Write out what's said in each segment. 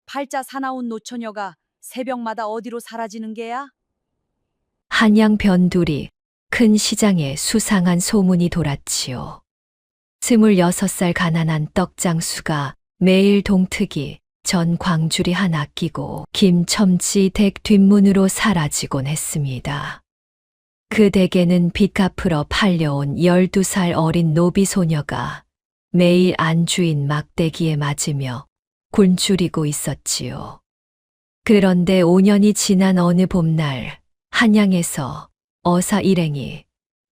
팔자 사나운 노처녀가 새벽마다 어디로 사라지는 게야? 한양 변두리 큰 시장에 수상한 소문이 돌았지요. 26살 가난한 떡장수가 매일 동특이 전 광주리 하나 끼고 김첨지 댁 뒷문으로 사라지곤 했습니다. 그 댁에는 빚 갚으러 팔려온 12살 어린 노비 소녀가 매일 안주인 막대기에 맞으며 굶주리고 있었지요. 그런데 5년이 지난 어느 봄날 한양에서 어사 일행이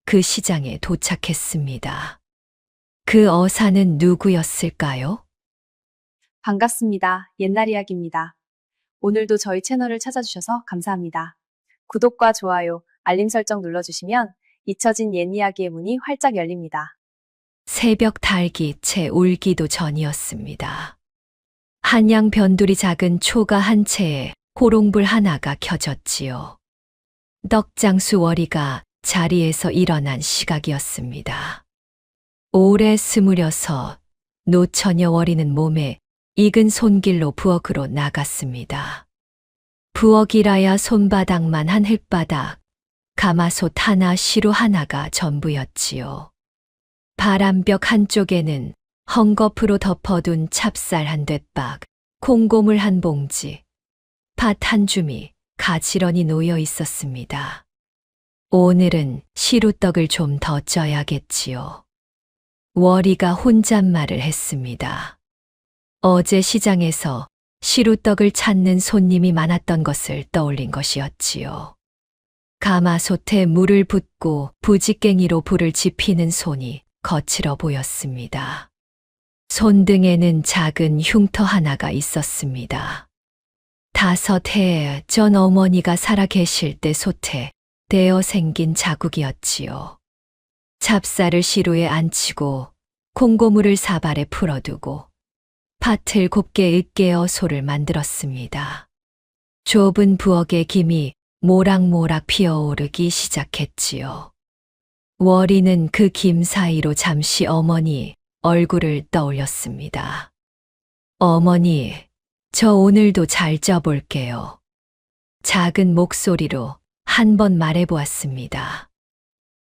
그 시장에 도착했습니다. 그 어사는 누구였을까요? 반갑습니다. 옛날 이야기입니다. 오늘도 저희 채널을 찾아주셔서 감사합니다. 구독과 좋아요, 알림 설정 눌러주시면 잊혀진 옛 이야기의 문이 활짝 열립니다. 새벽 달기 채 울기도 전이었습니다. 한양 변두리 작은 초가 한 채에 호롱불 하나가 켜졌지요. 떡장수 월이가 자리에서 일어난 시각이었습니다. 오래 스무려서 노처녀 월이는 몸에 익은 손길로 부엌으로 나갔습니다. 부엌이라야 손바닥만 한 흙바닥, 가마솥 하나 시루 하나가 전부였지요. 바람벽 한쪽에는 헝겊으로 덮어둔 찹쌀 한 뙑박, 콩고물 한 봉지, 팥 한 줌이 가지런히 놓여 있었습니다. 오늘은 시루떡을 좀 더 쪄야겠지요. 월이가 혼잣말을 했습니다. 어제 시장에서 시루떡을 찾는 손님이 많았던 것을 떠올린 것이었지요. 가마솥에 물을 붓고 부지깽이로 불을 지피는 손이 거칠어 보였습니다. 손등에는 작은 흉터 하나가 있었습니다. 5해 전 어머니가 살아 계실 때 솥에 대어 생긴 자국이었지요. 찹쌀을 시루에 안치고 콩고물을 사발에 풀어두고 팥을 곱게 으깨어 소를 만들었습니다. 좁은 부엌에 김이 모락모락 피어오르기 시작했지요. 월이는 그 김 사이로 잠시 어머니 얼굴을 떠올렸습니다. 어머니, 저 오늘도 잘 쪄볼게요. 작은 목소리로 한 번 말해보았습니다.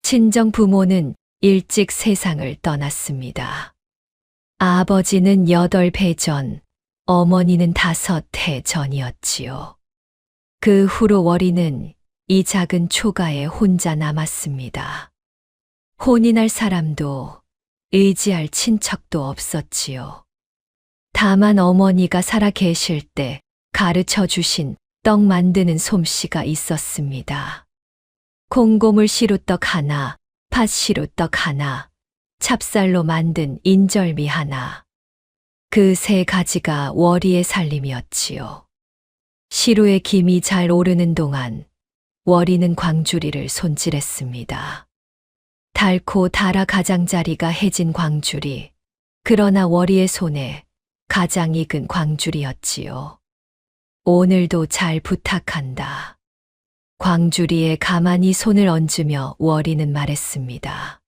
친정 부모는 일찍 세상을 떠났습니다. 아버지는 8배 전, 어머니는 5해 전이었지요. 그 후로 월이는 이 작은 초가에 혼자 남았습니다. 혼이 날 사람도 의지할 친척도 없었지요. 다만 어머니가 살아 계실 때 가르쳐 주신 떡 만드는 솜씨가 있었습니다. 콩고물 시루떡 하나, 팥 시루떡 하나, 찹쌀로 만든 인절미 하나. 그 3가지가 월이의 살림이었지요. 시루에 김이 잘 오르는 동안 월이는 광주리를 손질했습니다. 달고 달아 가장자리가 해진 광주리, 그러나 월이의 손에 가장 익은 광주리였지요. 오늘도 잘 부탁한다. 광주리에 가만히 손을 얹으며 월이는 말했습니다.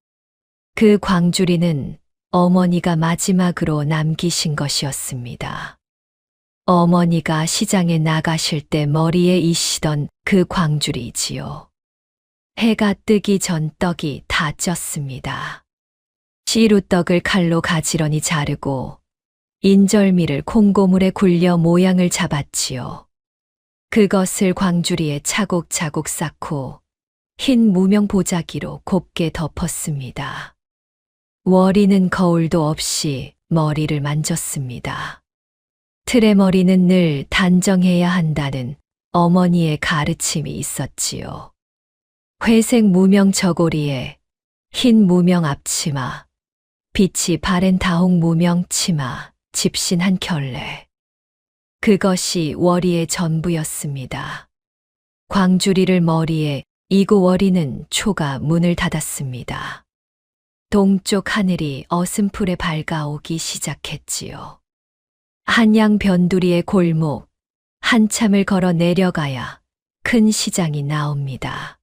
그 광주리는 어머니가 마지막으로 남기신 것이었습니다. 어머니가 시장에 나가실 때 머리에 이시던 그 광주리지요. 해가 뜨기 전 떡이 다 쪘습니다. 시루떡을 칼로 가지런히 자르고 인절미를 콩고물에 굴려 모양을 잡았지요. 그것을 광주리에 차곡차곡 쌓고 흰 무명 보자기로 곱게 덮었습니다. 월이는 거울도 없이 머리를 만졌습니다. 틀의 머리는 늘 단정해야 한다는 어머니의 가르침이 있었지요. 회색 무명 저고리에 흰 무명 앞치마, 빛이 바랜 다홍 무명 치마, 집신 한 켤레. 그것이 월이의 전부였습니다. 광주리를 머리에 이고 월이는 초가 문을 닫았습니다. 동쪽 하늘이 어슴풀에 밝아오기 시작했지요. 한양 변두리의 골목, 한참을 걸어 내려가야 큰 시장이 나옵니다.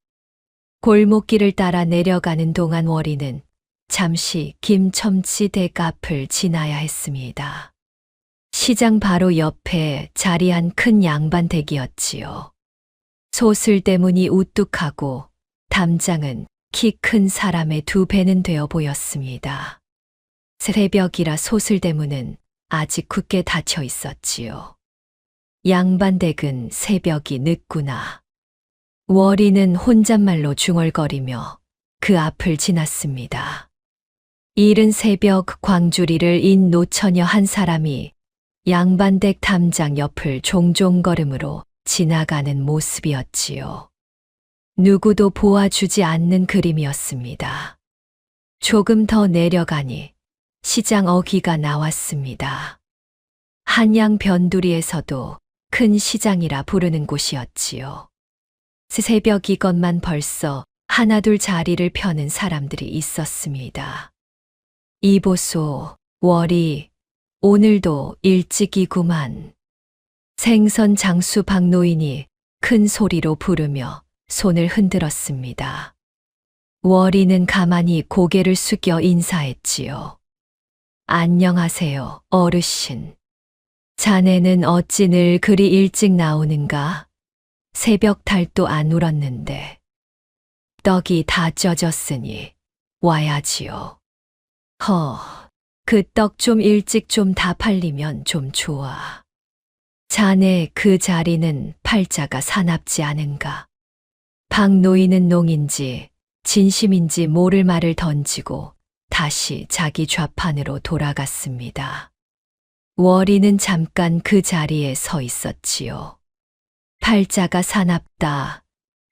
골목길을 따라 내려가는 동안 월이는 잠시 김첨지 댁 앞을 지나야 했습니다. 시장 바로 옆에 자리한 큰 양반댁이었지요. 소슬대문이 우뚝하고 담장은 키 큰 사람의 2배는 되어 보였습니다. 새벽이라 소슬대문은 아직 굳게 닫혀 있었지요. 양반댁은 새벽이 늦구나. 월이는 혼잣말로 중얼거리며 그 앞을 지났습니다. 이른 새벽 광주리를 인 노처녀 한 사람이 양반댁 담장 옆을 종종 걸음으로 지나가는 모습이었지요. 누구도 보아주지 않는 그림이었습니다. 조금 더 내려가니 시장 어귀가 나왔습니다. 한양 변두리에서도 큰 시장이라 부르는 곳이었지요. 새벽이건만 벌써 하나둘 자리를 펴는 사람들이 있었습니다. 이보소, 월이, 오늘도 일찍이구만. 생선 장수 박노인이 큰 소리로 부르며 손을 흔들었습니다. 월이는 가만히 고개를 숙여 인사했지요. 안녕하세요, 어르신. 자네는 어찌 늘 그리 일찍 나오는가? 새벽 달도 안 울었는데. 떡이 다 쪄졌으니 와야지요. 그 떡 좀 일찍 좀 다 팔리면 좀 좋아. 자네 그 자리는 팔자가 사납지 않은가? 박노인은 농인지 진심인지 모를 말을 던지고 다시 자기 좌판으로 돌아갔습니다. 월이는 잠깐 그 자리에 서 있었지요. 팔자가 사납다.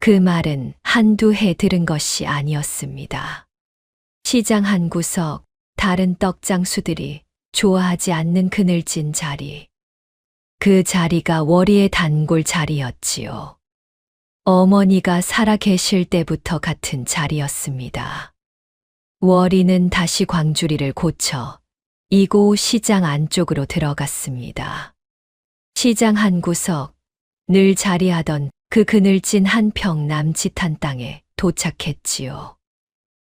그 말은 한두 해 들은 것이 아니었습니다. 시장 한 구석, 다른 떡장수들이 좋아하지 않는 그늘진 자리. 그 자리가 월이의 단골 자리였지요. 어머니가 살아 계실 때부터 같은 자리였습니다. 월이는 다시 광주리를 고쳐 이고 시장 안쪽으로 들어갔습니다. 시장 한 구석, 늘 자리하던 그 그늘진 한평 남짓한 땅에 도착했지요.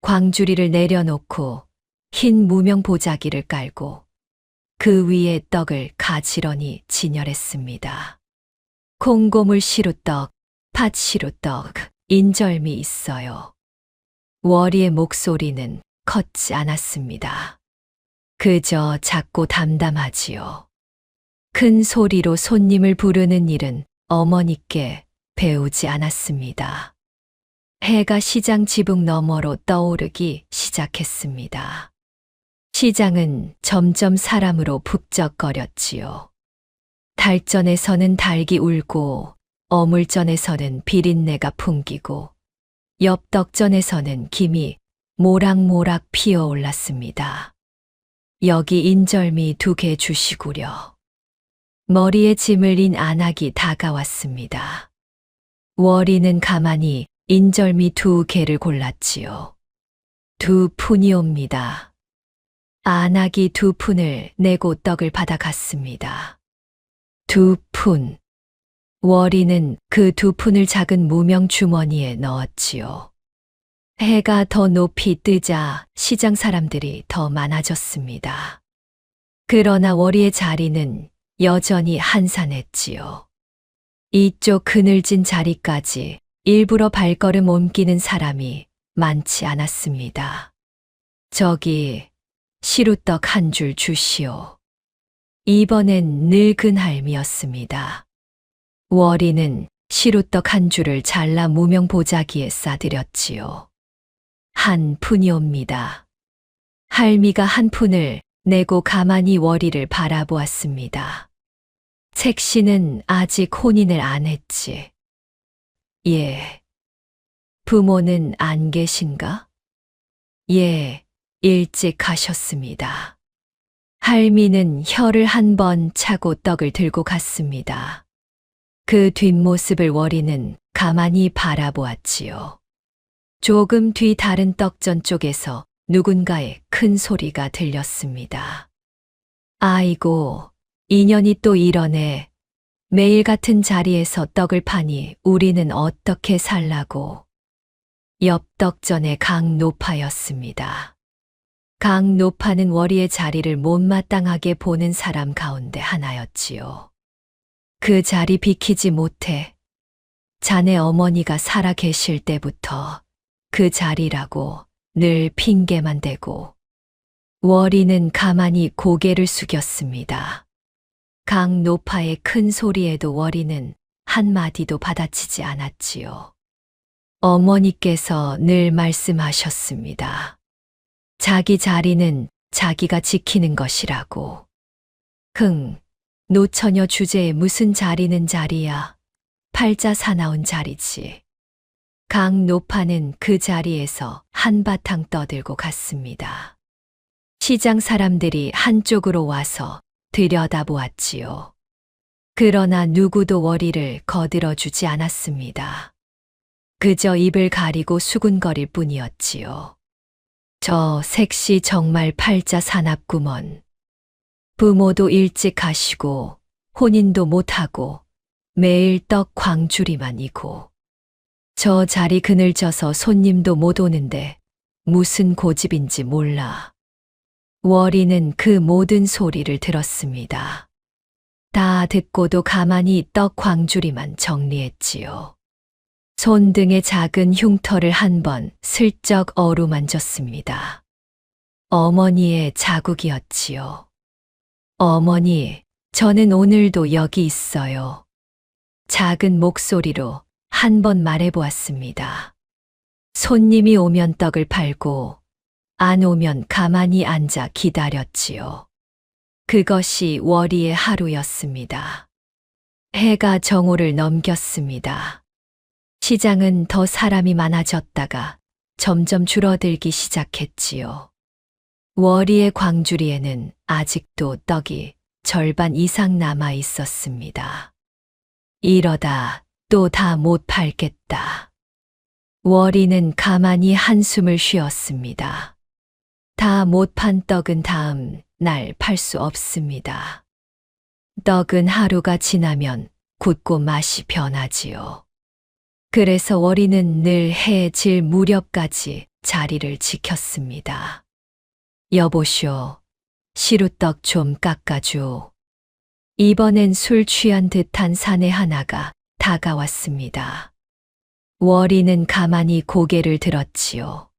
광주리를 내려놓고 흰 무명 보자기를 깔고 그 위에 떡을 가지런히 진열했습니다. 콩고물 시루떡, 팥 시루떡, 인절미 있어요. 월이의 목소리는 컸지 않았습니다. 그저 작고 담담하지요. 큰 소리로 손님을 부르는 일은 어머니께 배우지 않았습니다. 해가 시장 지붕 너머로 떠오르기 시작했습니다. 시장은 점점 사람으로 북적거렸지요. 달전에서는 닭이 울고 어물전에서는 비린내가 풍기고 엽떡전에서는 김이 모락모락 피어올랐습니다. 여기 인절미 2개 주시구려. 머리에 짐을 인 안악이 다가왔습니다. 월이는 가만히 인절미 2개를 골랐지요. 2푼이옵니다. 안악이 2푼을 내고 떡을 받아갔습니다. 2푼. 월이는 그 2푼을 작은 무명 주머니에 넣었지요. 해가 더 높이 뜨자 시장 사람들이 더 많아졌습니다. 그러나 월이의 자리는 여전히 한산했지요. 이쪽 그늘진 자리까지 일부러 발걸음 옮기는 사람이 많지 않았습니다. 저기 시루떡 한 줄 주시오. 이번엔 늙은 할미였습니다. 월이는 시루떡 한 줄을 잘라 무명 보자기에 싸드렸지요. 1푼이옵니다. 할미가 1푼을 내고 가만히 월이를 바라보았습니다. 책씨는 아직 혼인을 안 했지. 예. 부모는 안 계신가? 예, 일찍 가셨습니다. 할미는 혀를 한 번 차고 떡을 들고 갔습니다. 그 뒷모습을 월이는 가만히 바라보았지요. 조금 뒤 다른 떡전 쪽에서 누군가의 큰 소리가 들렸습니다. 아이고, 인연이 또 이러네. 매일 같은 자리에서 떡을 파니 우리는 어떻게 살라고. 옆 떡전의 강 노파였습니다. 강 노파는 월이의 자리를 못마땅하게 보는 사람 가운데 하나였지요. 그 자리 비키지 못해 자네 어머니가 살아 계실 때부터 그 자리라고 늘 핑계만 대고 월이는 가만히 고개를 숙였습니다. 강 노파의 큰 소리에도 월이는 한마디도 받아치지 않았지요. 어머니께서 늘 말씀하셨습니다. 자기 자리는 자기가 지키는 것이라고. 노처녀 주제에 무슨 자리는 자리야. 팔자 사나운 자리지. 강 노파는 그 자리에서 한바탕 떠들고 갔습니다. 시장 사람들이 한쪽으로 와서 들여다보았지요. 그러나 누구도 월이를 거들어주지 않았습니다. 그저 입을 가리고 수군거릴 뿐이었지요. 저 색시 정말 팔자 사납구먼. 부모도 일찍 가시고 혼인도 못하고 매일 떡 광주리만 이고 저 자리 그늘져서 손님도 못 오는데 무슨 고집인지 몰라. 월이는 그 모든 소리를 들었습니다. 다 듣고도 가만히 떡 광주리만 정리했지요. 손등에 작은 흉터를 한번 슬쩍 어루만졌습니다. 어머니의 자국이었지요. 어머니, 저는 오늘도 여기 있어요. 작은 목소리로 한 번 말해보았습니다. 손님이 오면 떡을 팔고 안 오면 가만히 앉아 기다렸지요. 그것이 월이의 하루였습니다. 해가 정오를 넘겼습니다. 시장은 더 사람이 많아졌다가 점점 줄어들기 시작했지요. 월이의 광주리에는 아직도 떡이 절반 이상 남아 있었습니다. 이러다 또 다 못 팔겠다. 월이는 가만히 한숨을 쉬었습니다. 다 못 판 떡은 다음 날 팔 수 없습니다. 떡은 하루가 지나면 굳고 맛이 변하지요. 그래서 월이는 늘 해 질 무렵까지 자리를 지켰습니다. 여보쇼, 시루떡 좀 깎아줘. 이번엔 술 취한 듯한 사내 하나가 다가왔습니다. 월이는 가만히 고개를 들었지요.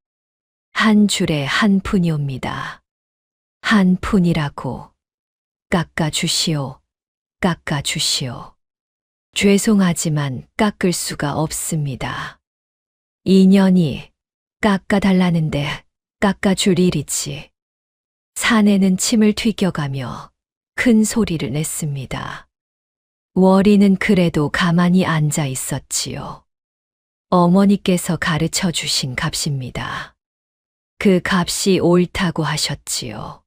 한 줄에 한 푼이옵니다. 한 푼이라고. 깎아주시오. 깎아주시오. 죄송하지만 깎을 수가 없습니다. 인연이 깎아달라는데 깎아줄 일이지. 사내는 침을 튀겨가며 큰 소리를 냈습니다. 월이는 그래도 가만히 앉아 있었지요. 어머니께서 가르쳐 주신 값입니다. 그 값이 옳다고 하셨지요.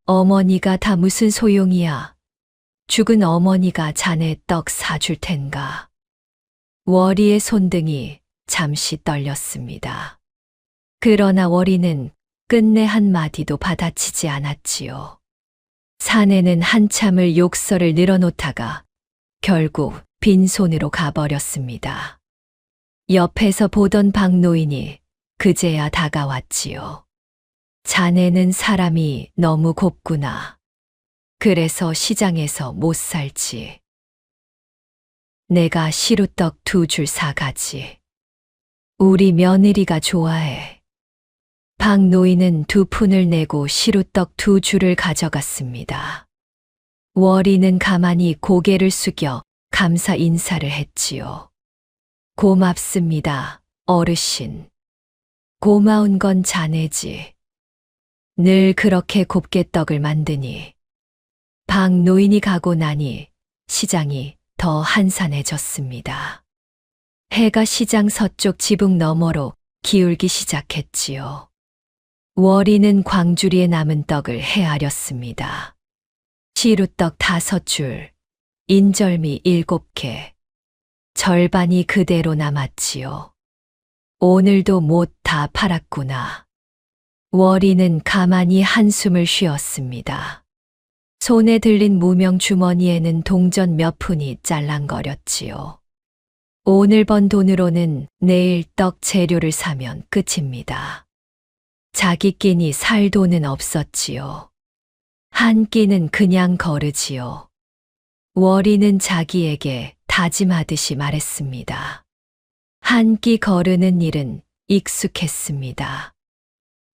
어머니가 다 무슨 소용이야. 죽은 어머니가 자네 떡 사줄 텐가. 월이의 손등이 잠시 떨렸습니다. 그러나 월이는 끝내 한마디도 받아치지 않았지요. 사내는 한참을 욕설을 늘어놓다가 결국 빈손으로 가버렸습니다. 옆에서 보던 박노인이 그제야 다가왔지요. 자네는 사람이 너무 곱구나. 그래서 시장에서 못 살지. 내가 시루떡 2줄 사가지. 우리 며느리가 좋아해. 박노인은 2푼을 내고 시루떡 2줄을 가져갔습니다. 월이는 가만히 고개를 숙여 감사 인사를 했지요. 고맙습니다, 어르신. 고마운 건 자네지. 늘 그렇게 곱게 떡을 만드니. 박노인이 가고 나니 시장이 더 한산해졌습니다. 해가 시장 서쪽 지붕 너머로 기울기 시작했지요. 월이는 광주리에 남은 떡을 헤아렸습니다. 시루떡 5줄, 인절미 7개. 절반이 그대로 남았지요. 오늘도 못 다 팔았구나. 월이는 가만히 한숨을 쉬었습니다. 손에 들린 무명 주머니에는 동전 몇 푼이 짤랑거렸지요. 오늘 번 돈으로는 내일 떡 재료를 사면 끝입니다. 자기 끼니 살 돈은 없었지요. 한 끼는 그냥 거르지요. 월이는 자기에게 다짐하듯이 말했습니다. 한 끼 거르는 일은 익숙했습니다.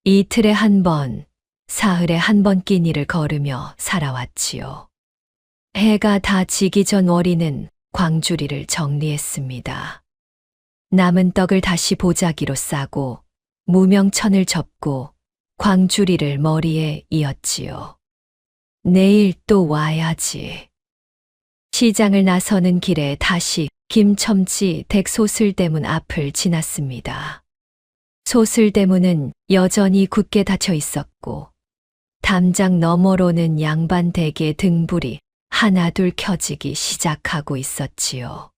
이틀에 한 번, 사흘에 한 번 끼니를 거르며 살아왔지요. 해가 다 지기 전 월이는 광주리를 정리했습니다. 남은 떡을 다시 보자기로 싸고 무명천을 접고 광주리를 머리에 이었지요. 내일 또 와야지. 시장을 나서는 길에 다시 김첨지 댁 소슬대문 앞을 지났습니다. 소슬대문은 여전히 굳게 닫혀 있었고 담장 너머로는 양반 댁의 등불이 하나둘 켜지기 시작하고 있었지요.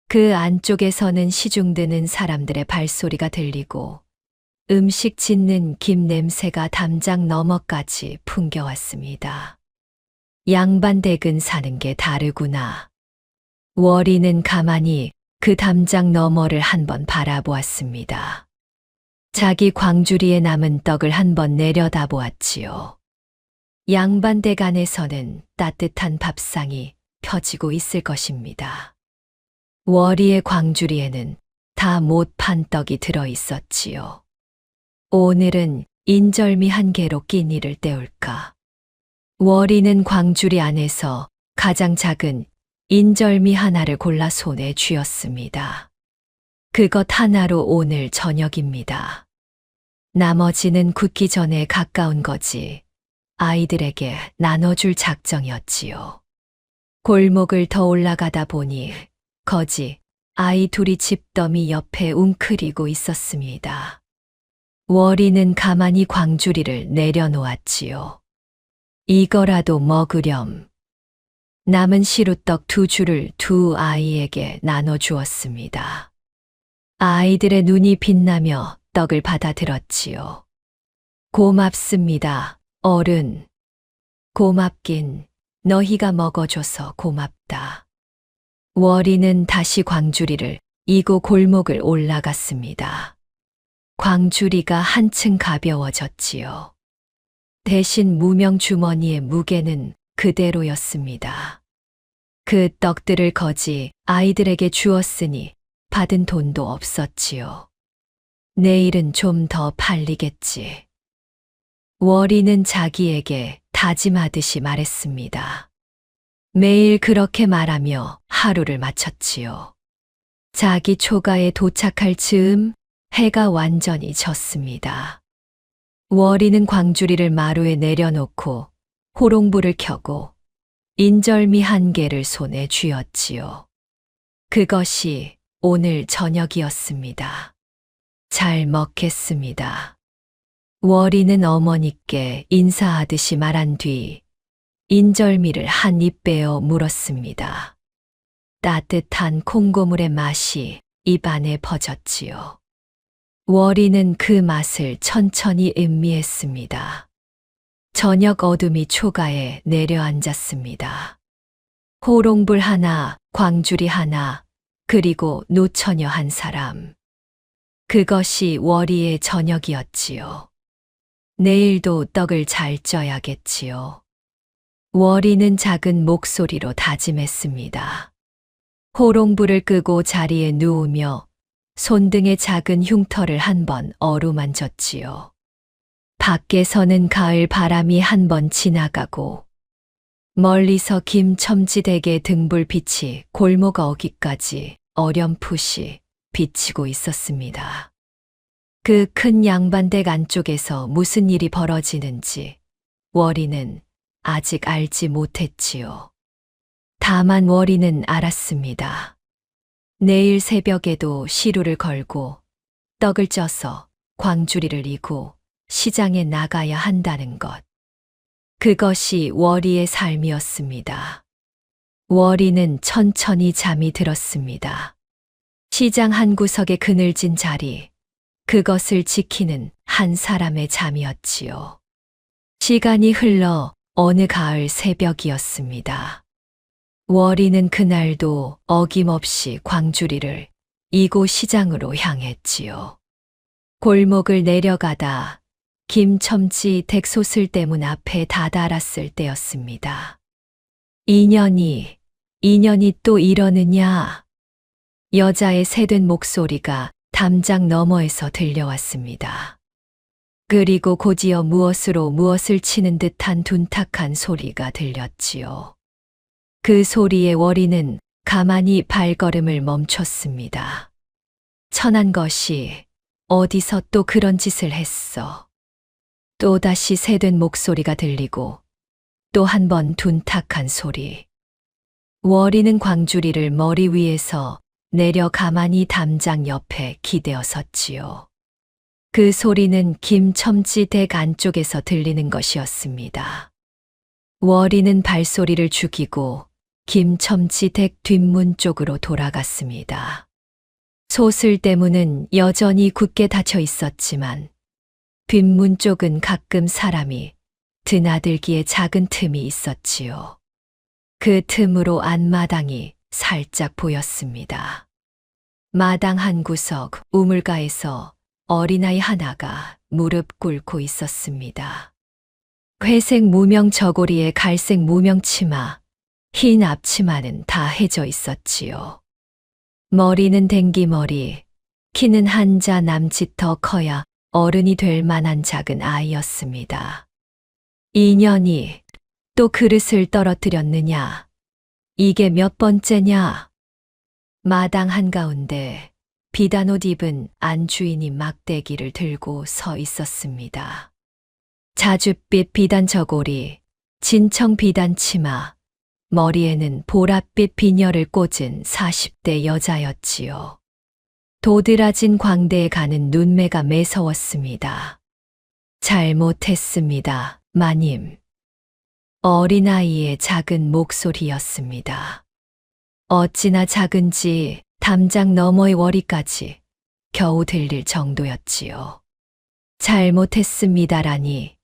그 안쪽에서는 시중 드는 사람들의 발소리가 들리고 음식 짓는 김 냄새가 담장 너머까지 풍겨왔습니다. 양반 댁은 사는 게 다르구나. 월이는 가만히 그 담장 너머를 한번 바라보았습니다. 자기 광주리에 남은 떡을 한번 내려다보았지요. 양반 댁 안에서는 따뜻한 밥상이 펴지고 있을 것입니다. 월이의 광주리에는 다 못 판 떡이 들어 있었지요. 오늘은 인절미 한 개로 끼니를 때울까. 월이는 광주리 안에서 가장 작은 인절미 하나를 골라 손에 쥐었습니다. 그것 하나로 오늘 저녁입니다. 나머지는 굳기 전에 가까운 거지 아이들에게 나눠줄 작정이었지요. 골목을 더 올라가다 보니 거지 아이 둘이 집더미 옆에 웅크리고 있었습니다. 월이는 가만히 광주리를 내려놓았지요. 이거라도 먹으렴. 남은 시루떡 2줄을 두 아이에게 나눠주었습니다. 아이들의 눈이 빛나며 떡을 받아들었지요. 고맙습니다, 어른. 고맙긴 너희가 먹어줘서 고맙다. 월이는 다시 광주리를 이고 골목을 올라갔습니다. 광주리가 한층 가벼워졌지요. 대신 무명 주머니의 무게는 그대로였습니다. 그 떡들을 거지 아이들에게 주었으니 받은 돈도 없었지요. 내일은 좀 더 팔리겠지. 월이는 자기에게 다짐하듯이 말했습니다. 매일 그렇게 말하며 하루를 마쳤지요. 자기 초가에 도착할 즈음 해가 완전히 졌습니다. 월이는 광주리를 마루에 내려놓고 호롱불을 켜고 인절미 한 개를 손에 쥐었지요. 그것이 오늘 저녁이었습니다. 잘 먹겠습니다. 월이는 어머니께 인사하듯이 말한 뒤 인절미를 한 입 빼어 물었습니다. 따뜻한 콩고물의 맛이 입안에 퍼졌지요. 월이는 그 맛을 천천히 음미했습니다. 저녁 어둠이 초가에 내려앉았습니다. 호롱불 하나, 광주리 하나, 그리고 노처녀 한 사람. 그것이 월이의 저녁이었지요. 내일도 떡을 잘 쪄야겠지요. 월이는 작은 목소리로 다짐했습니다. 호롱불을 끄고 자리에 누우며 손등에 작은 흉터를 한번 어루만졌지요. 밖에서는 가을 바람이 한번 지나가고 멀리서 김첨지댁의 등불빛이 골목 어귀까지 어렴풋이 비치고 있었습니다. 그 큰 양반댁 안쪽에서 무슨 일이 벌어지는지 월이는 아직 알지 못했지요. 다만 월이는 알았습니다. 내일 새벽에도 시루를 걸고 떡을 쪄서 광주리를 이고 시장에 나가야 한다는 것. 그것이 월이의 삶이었습니다. 월이는 천천히 잠이 들었습니다. 시장 한 구석의 그늘진 자리, 그것을 지키는 한 사람의 잠이었지요. 시간이 흘러 어느 가을 새벽이었습니다. 월이는 그날도 어김없이 광주리를 이고 시장으로 향했지요. 골목을 내려가다 김첨지 댁소슬 대문 앞에 다다랐을 때였습니다. 인연이 또 이러느냐? 여자의 새된 목소리가 담장 너머에서 들려왔습니다. 그리고 곧이어 무엇을 치는 듯한 둔탁한 소리가 들렸지요. 그 소리에 월이는 가만히 발걸음을 멈췄습니다. 천한 것이 어디서 또 그런 짓을 했어. 또다시 새된 목소리가 들리고 또 한 번 둔탁한 소리. 월이는 광주리를 머리 위에서 내려 가만히 담장 옆에 기대어 섰지요. 그 소리는 김첨지 댁 안쪽에서 들리는 것이었습니다. 월이는 발소리를 죽이고 김첨지 댁 뒷문 쪽으로 돌아갔습니다. 소슬 대문은 여전히 굳게 닫혀 있었지만 뒷문 쪽은 가끔 사람이 드나들기에 작은 틈이 있었지요. 그 틈으로 안마당이 살짝 보였습니다. 마당 한 구석 우물가에서 어린아이 하나가 무릎 꿇고 있었습니다. 회색 무명 저고리에 갈색 무명 치마, 흰 앞치마는 다 해져 있었지요. 머리는 댕기머리, 키는 한자 남짓 더 커야 어른이 될 만한 작은 아이였습니다. 인연이 또 그릇을 떨어뜨렸느냐? 이게 몇 번째냐? 마당 한가운데 비단옷 입은 안주인이 막대기를 들고 서 있었습니다. 자줏빛 비단 저고리, 진청 비단 치마, 머리에는 보랏빛 비녀를 꽂은 40대 여자였지요. 도드라진 광대에 가는 눈매가 매서웠습니다. 잘못했습니다, 마님. 어린아이의 작은 목소리였습니다. 어찌나 작은지 담장 너머의 월이까지 겨우 들릴 정도였지요. 잘못했습니다라니,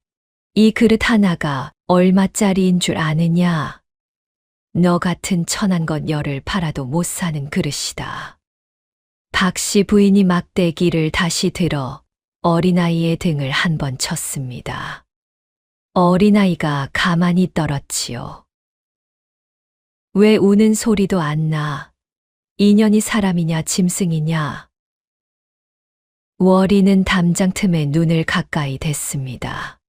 이 그릇 하나가 얼마짜리인 줄 아느냐? 너 같은 천한 것 열을 팔아도 못 사는 그릇이다. 박씨 부인이 막대기를 다시 들어 어린아이의 등을 한 번 쳤습니다. 어린아이가 가만히 떨었지요. 왜 우는 소리도 안 나? 인연이 사람이냐 짐승이냐? 월이는 담장 틈에 눈을 가까이 댔습니다.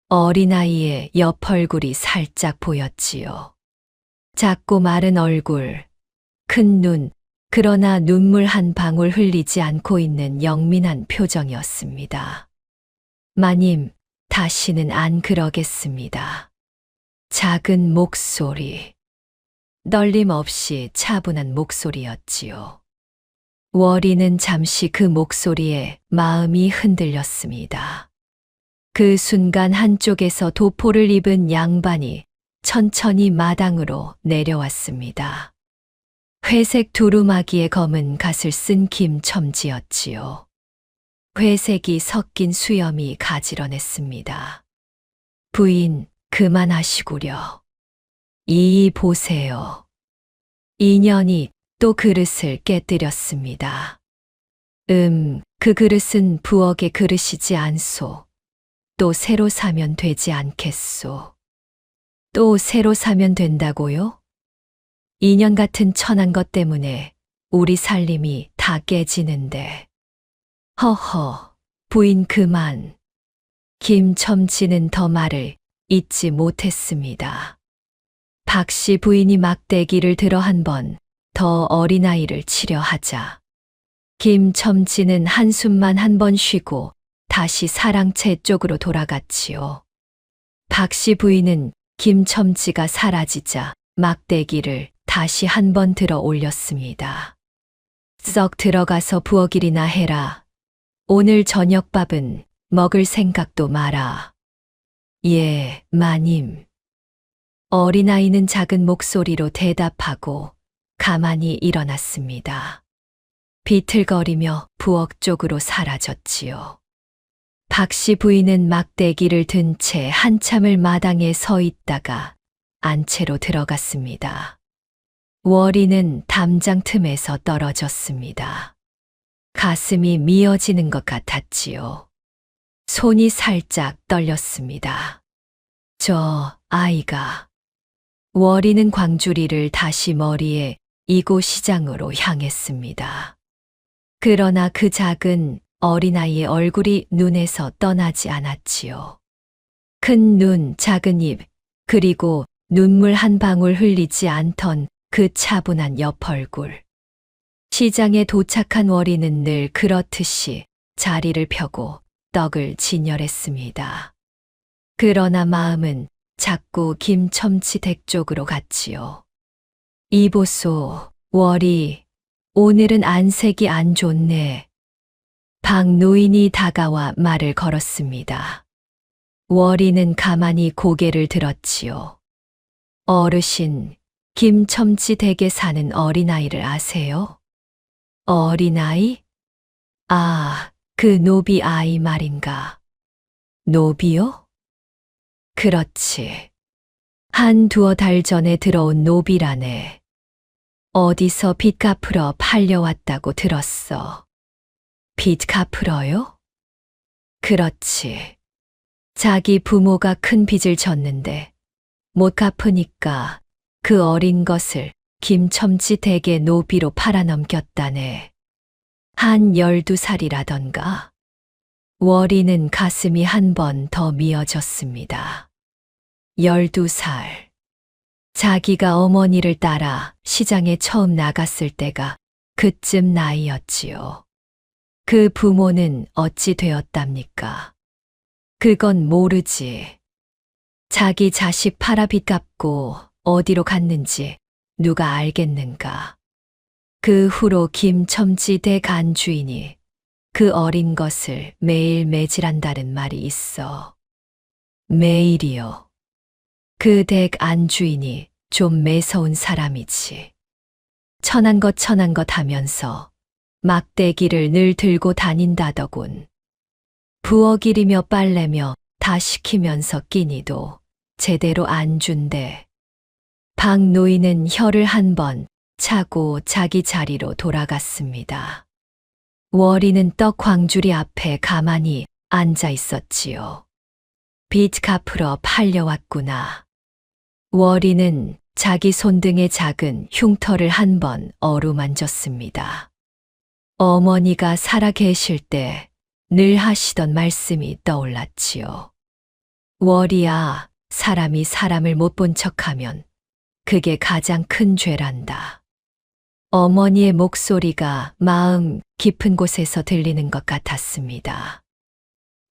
어린아이의 옆 얼굴이 살짝 보였지요. 작고 마른 얼굴, 큰 눈, 그러나 눈물 한 방울 흘리지 않고 있는 영민한 표정이었습니다. 마님, 다시는 안 그러겠습니다. 작은 목소리, 떨림 없이 차분한 목소리였지요. 월이는 잠시 그 목소리에 마음이 흔들렸습니다. 그 순간 한쪽에서 도포를 입은 양반이 천천히 마당으로 내려왔습니다. 회색 두루마기에 검은 갓을 쓴 김첨지였지요. 회색이 섞인 수염이 가지런했습니다. 부인, 그만하시구려. 이이 보세요. 인연이 또 그릇을 깨뜨렸습니다. 그 그릇은 부엌의 그릇이지 않소. 또 새로 사면 되지 않겠소. 또 새로 사면 된다고요? 인연 같은 천한 것 때문에 우리 살림이 다 깨지는데. 허허, 부인 그만. 김첨지는 더 말을 잇지 못했습니다. 박씨 부인이 막대기를 들어 한 번 더 어린아이를 치려 하자. 김첨지는 한숨만 한 번 쉬고 다시 사랑채 쪽으로 돌아갔지요. 박씨 부인은 김첨지가 사라지자 막대기를 다시 한 번 들어 올렸습니다. 썩 들어가서 부엌일이나 해라. 오늘 저녁밥은 먹을 생각도 마라. 예, 마님. 어린아이는 작은 목소리로 대답하고 가만히 일어났습니다. 비틀거리며 부엌 쪽으로 사라졌지요. 박씨 부인은 막대기를 든 채 한참을 마당에 서 있다가 안채로 들어갔습니다. 월이는 담장 틈에서 떨어졌습니다. 가슴이 미어지는 것 같았지요. 손이 살짝 떨렸습니다. 저 아이가. 월이는 광주리를 다시 머리에 이고 시장으로 향했습니다. 그러나 그 작은 어린아이의 얼굴이 눈에서 떠나지 않았지요. 큰 눈, 작은 입, 그리고 눈물 한 방울 흘리지 않던 그 차분한 옆얼굴. 시장에 도착한 월이는 늘 그렇듯이 자리를 펴고 떡을 진열했습니다. 그러나 마음은 자꾸 김첨치 댁 쪽으로 갔지요. 이보소, 월이, 오늘은 안색이 안 좋네. 박 노인이 다가와 말을 걸었습니다. 월이는 가만히 고개를 들었지요. 어르신, 김첨지 댁에 사는 어린아이를 아세요? 어린아이? 아, 그 노비 아이 말인가. 노비요? 그렇지. 한 두어 달 전에 들어온 노비라네. 어디서 빚 갚으러 팔려왔다고 들었어. 빚 갚으러요? 그렇지. 자기 부모가 큰 빚을 졌는데 못 갚으니까 그 어린 것을 김첨지 댁의 노비로 팔아넘겼다네. 한 12살이라던가. 월이는 가슴이 한 번 더 미어졌습니다. 12살. 자기가 어머니를 따라 시장에 처음 나갔을 때가 그쯤 나이였지요. 그 부모는 어찌 되었답니까? 그건 모르지. 자기 자식 팔아 빚 갚고 어디로 갔는지 누가 알겠는가. 그 후로 김첨지 댁 안주인이 그 어린 것을 매일 매질한다는 말이 있어. 매일이요. 그 댁 안주인이 좀 매서운 사람이지. 천한 것 하면서 막대기를 늘 들고 다닌다더군. 부엌일이며 빨래며 다 시키면서 끼니도 제대로 안 준대. 박 노인은 혀를 한 번 차고 자기 자리로 돌아갔습니다. 월이는 떡 광주리 앞에 가만히 앉아 있었지요. 빚 갚으러 팔려왔구나. 월이는 자기 손등에 작은 흉터를 한 번 어루만졌습니다. 어머니가 살아 계실 때 늘 하시던 말씀이 떠올랐지요. 월이야, 사람이 사람을 못 본 척하면 그게 가장 큰 죄란다. 어머니의 목소리가 마음 깊은 곳에서 들리는 것 같았습니다.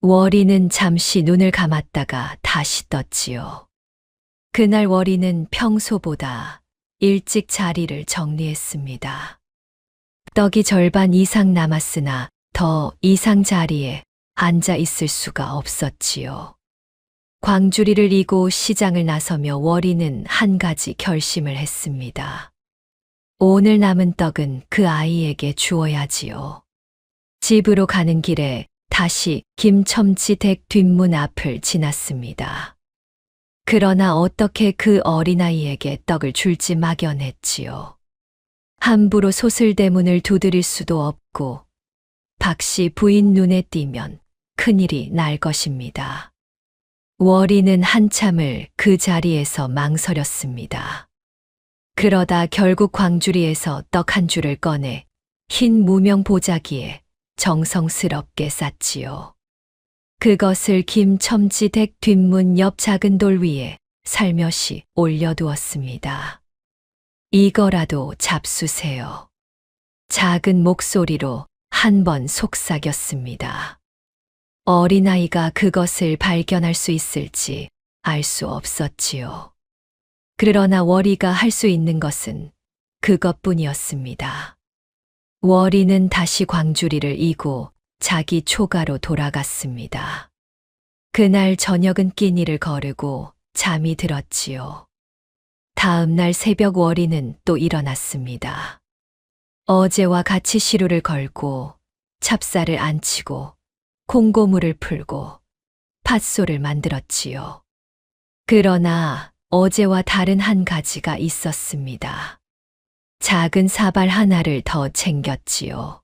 월이는 잠시 눈을 감았다가 다시 떴지요. 그날 월이는 평소보다 일찍 자리를 정리했습니다. 떡이 절반 이상 남았으나 더 이상 자리에 앉아 있을 수가 없었지요. 광주리를 이고 시장을 나서며 월이는 한 가지 결심을 했습니다. 오늘 남은 떡은 그 아이에게 주어야지요. 집으로 가는 길에 다시 김첨지 댁 뒷문 앞을 지났습니다. 그러나 어떻게 그 어린아이에게 떡을 줄지 막연했지요. 함부로 소슬대문을 두드릴 수도 없고 박씨 부인 눈에 띄면 큰일이 날 것입니다. 월이는 한참을 그 자리에서 망설였습니다. 그러다 결국 광주리에서 떡 한 줄을 꺼내 흰 무명 보자기에 정성스럽게 쌌지요. 그것을 김첨지 댁 뒷문 옆 작은 돌 위에 살며시 올려두었습니다. 이거라도 잡수세요. 작은 목소리로 한 번 속삭였습니다. 어린아이가 그것을 발견할 수 있을지 알 수 없었지요. 그러나 월이가 할 수 있는 것은 그것뿐이었습니다. 월이는 다시 광주리를 이고 자기 초가로 돌아갔습니다. 그날 저녁은 끼니를 거르고 잠이 들었지요. 다음 날 새벽 월이는 또 일어났습니다. 어제와 같이 시루를 걸고 찹쌀을 안치고 콩고물을 풀고 팥소를 만들었지요. 그러나 어제와 다른 한 가지가 있었습니다. 작은 사발 하나를 더 챙겼지요.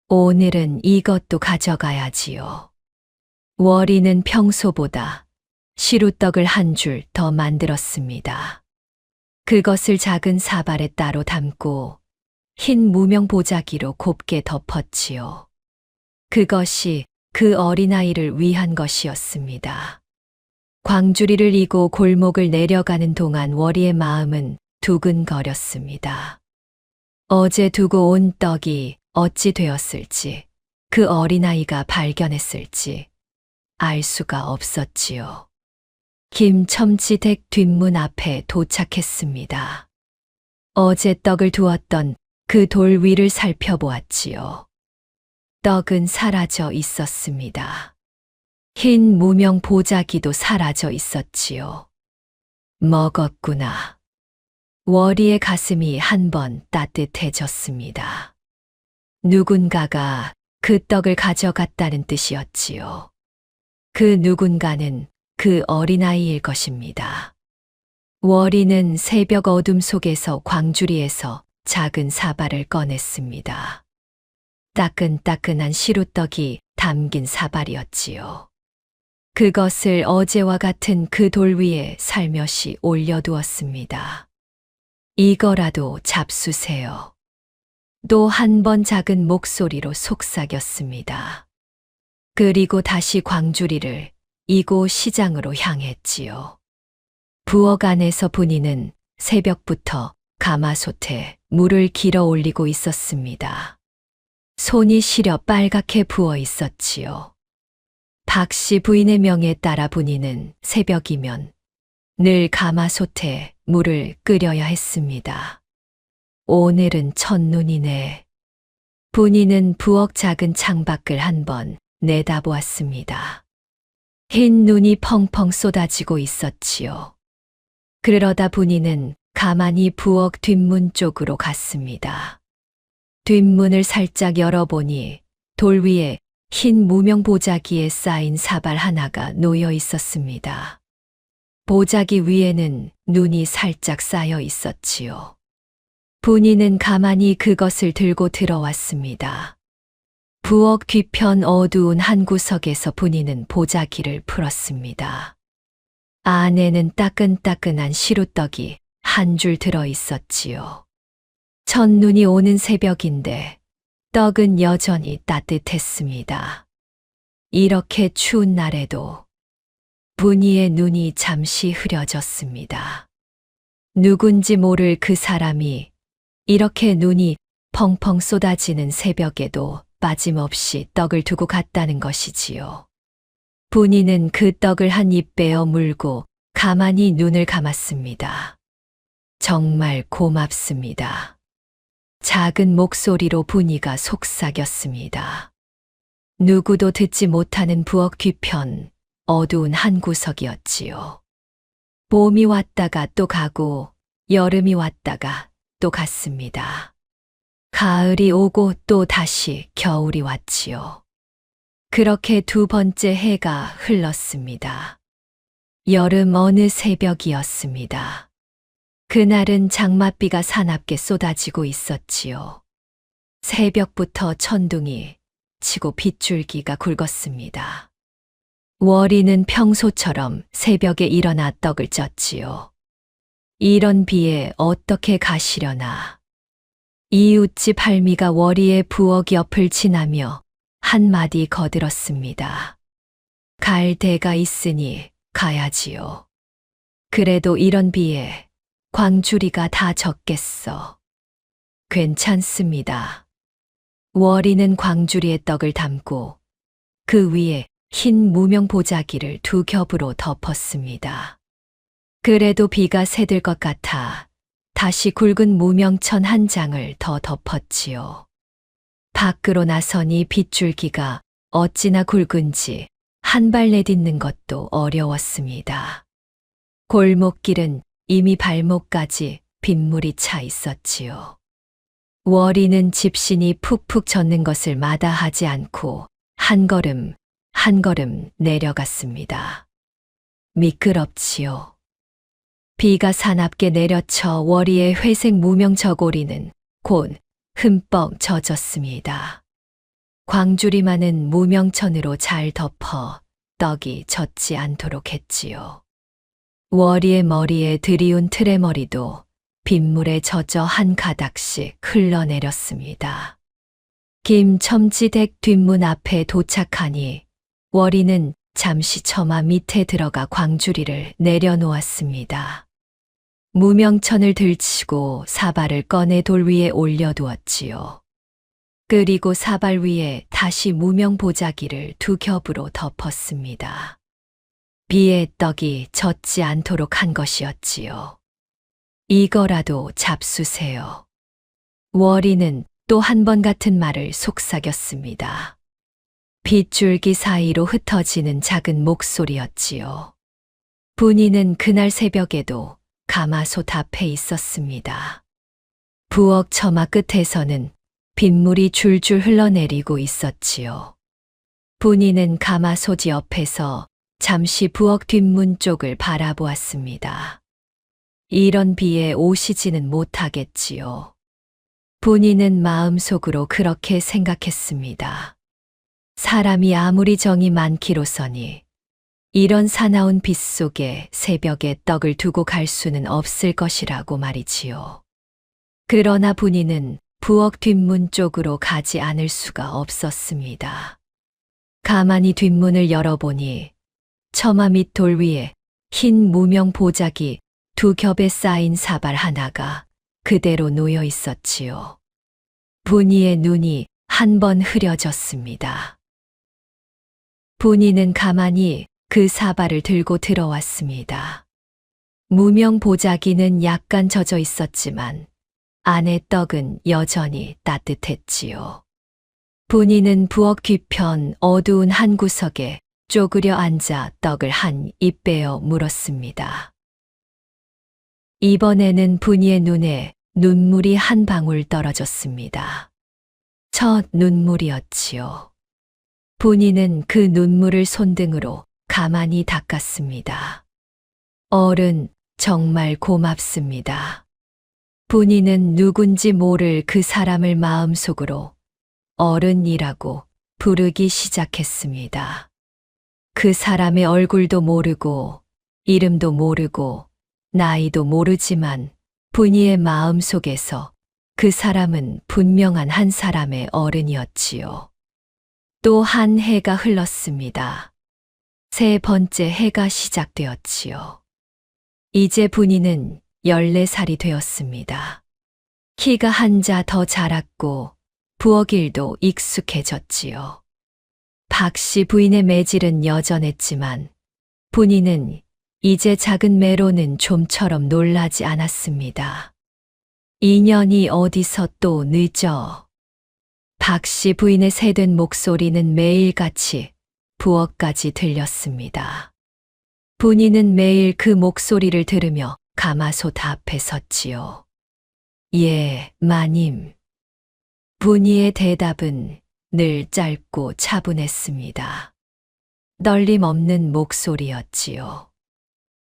오늘은 이것도 가져가야지요. 월이는 평소보다 시루떡을 한 줄 더 만들었습니다. 그것을 작은 사발에 따로 담고 흰 무명 보자기로 곱게 덮었지요. 그것이 그 어린아이를 위한 것이었습니다. 광주리를 이고 골목을 내려가는 동안 월이의 마음은 두근거렸습니다. 어제 두고 온 떡이 어찌 되었을지, 그 어린아이가 발견했을지 알 수가 없었지요. 김첨지댁 뒷문 앞에 도착했습니다. 어제 떡을 두었던 그 돌 위를 살펴보았지요. 떡은 사라져 있었습니다. 흰 무명 보자기도 사라져 있었지요. 먹었구나. 월이의 가슴이 한번 따뜻해졌습니다. 누군가가 그 떡을 가져갔다는 뜻이었지요. 그 누군가는 그 어린아이일 것입니다. 월이는 새벽 어둠 속에서 광주리에서 작은 사발을 꺼냈습니다. 따끈따끈한 시루떡이 담긴 사발이었지요. 그것을 어제와 같은 그 돌 위에 살며시 올려두었습니다. 이거라도 잡수세요. 또 한 번 작은 목소리로 속삭였습니다. 그리고 다시 광주리를 이고 시장으로 향했지요. 부엌 안에서 분이는 새벽부터 가마솥에 물을 길어 올리고 있었습니다. 손이 시려 빨갛게 부어 있었지요. 박씨 부인의 명에 따라 분이는 새벽이면 늘 가마솥에 물을 끓여야 했습니다. 오늘은 첫눈이네. 분이는 부엌 작은 창밖을 한번 내다보았습니다. 흰 눈이 펑펑 쏟아지고 있었지요. 그러다 분이는 가만히 부엌 뒷문 쪽으로 갔습니다. 뒷문을 살짝 열어보니 돌 위에 흰 무명 보자기에 쌓인 사발 하나가 놓여 있었습니다. 보자기 위에는 눈이 살짝 쌓여 있었지요. 분이는 가만히 그것을 들고 들어왔습니다. 부엌 뒤편 어두운 한 구석에서 분이는 보자기를 풀었습니다. 안에는 따끈따끈한 시루떡이 한 줄 들어 있었지요. 첫눈이 오는 새벽인데 떡은 여전히 따뜻했습니다. 이렇게 추운 날에도 분이의 눈이 잠시 흐려졌습니다. 누군지 모를 그 사람이 이렇게 눈이 펑펑 쏟아지는 새벽에도 빠짐없이 떡을 두고 갔다는 것이지요. 분이는 그 떡을 한 입 빼어 물고 가만히 눈을 감았습니다. 정말 고맙습니다. 작은 목소리로 분이가 속삭였습니다. 누구도 듣지 못하는 부엌 뒤편 어두운 한 구석이었지요. 봄이 왔다가 또 가고 여름이 왔다가 또 갔습니다. 가을이 오고 또 다시 겨울이 왔지요. 그렇게 두 번째 해가 흘렀습니다. 여름 어느 새벽이었습니다. 그날은 장맛비가 사납게 쏟아지고 있었지요. 새벽부터 천둥이 치고 빗줄기가 굵었습니다. 월이는 평소처럼 새벽에 일어나 떡을 쪘지요. 이런 비에 어떻게 가시려나. 이웃집 할미가 월이의 부엌 옆을 지나며 한마디 거들었습니다. 갈 데가 있으니 가야지요. 그래도 이런 비에 광주리가 다 젖겠어. 괜찮습니다. 월이는 광주리의 떡을 담고 그 위에 흰 무명 보자기를 두 겹으로 덮었습니다. 그래도 비가 새들 것 같아 다시 굵은 무명천 한 장을 더 덮었지요. 밖으로 나서니 빗줄기가 어찌나 굵은지 한 발 내딛는 것도 어려웠습니다. 골목길은 이미 발목까지 빗물이 차 있었지요. 월이는 집신이 푹푹 젖는 것을 마다하지 않고 한 걸음 한 걸음 내려갔습니다. 미끄럽지요. 비가 사납게 내려쳐 월이의 회색 무명 저고리는 곧 흠뻑 젖었습니다. 광주리만은 무명천으로 잘 덮어 떡이 젖지 않도록 했지요. 월이의 머리에 들이운 틀의 머리도 빗물에 젖어 한 가닥씩 흘러내렸습니다. 김첨지댁 뒷문 앞에 도착하니 월이는 잠시 처마 밑에 들어가 광주리를 내려놓았습니다. 무명천을 들치고 사발을 꺼내 돌 위에 올려두었지요. 그리고 사발 위에 다시 무명 보자기를 두 겹으로 덮었습니다. 비에 떡이 젖지 않도록 한 것이었지요. 이거라도 잡수세요. 월이는 또 한 번 같은 말을 속삭였습니다. 빗줄기 사이로 흩어지는 작은 목소리였지요. 분이는 그날 새벽에도 가마솥 앞에 있었습니다. 부엌 처마 끝에서는 빗물이 줄줄 흘러내리고 있었지요. 분이는 가마솥 옆에서 잠시 부엌 뒷문 쪽을 바라보았습니다. 이런 비에 오시지는 못하겠지요. 분이는 마음속으로 그렇게 생각했습니다. 사람이 아무리 정이 많기로서니 이런 사나운 빛 속에 새벽에 떡을 두고 갈 수는 없을 것이라고 말이지요. 그러나 분이는 부엌 뒷문 쪽으로 가지 않을 수가 없었습니다. 가만히 뒷문을 열어보니 처마 밑 돌 위에 흰 무명 보자기 두 겹에 쌓인 사발 하나가 그대로 놓여 있었지요. 분이의 눈이 한 번 흐려졌습니다. 분이는 가만히 그 사발을 들고 들어왔습니다. 무명 보자기는 약간 젖어 있었지만 안의 떡은 여전히 따뜻했지요. 분이는 부엌 뒤편 어두운 한 구석에 쪼그려 앉아 떡을 한 입 빼어 물었습니다. 이번에는 분이의 눈에 눈물이 한 방울 떨어졌습니다. 첫 눈물이었지요. 분이는 그 눈물을 손등으로 가만히 닦았습니다. 어른, 정말 고맙습니다. 분이는 누군지 모를 그 사람을 마음속으로 어른이라고 부르기 시작했습니다. 그 사람의 얼굴도 모르고 이름도 모르고 나이도 모르지만 분이의 마음속에서 그 사람은 분명한 한 사람의 어른이었지요. 또 한 해가 흘렀습니다. 세 번째 해가 시작되었지요. 이제 분이는 14살이 되었습니다. 키가 한자 더 자랐고 부엌 일도 익숙해졌지요. 박씨 부인의 매질은 여전했지만 분이는 이제 작은 매로는 좀처럼 놀라지 않았습니다. 2년이 어디서 또 늦어. 박씨 부인의 새된 목소리는 매일같이 부엌까지 들렸습니다. 분이는 매일 그 목소리를 들으며 가마솥 앞에 섰지요. 예, 마님. 분이의 대답은 늘 짧고 차분했습니다. 떨림 없는 목소리였지요.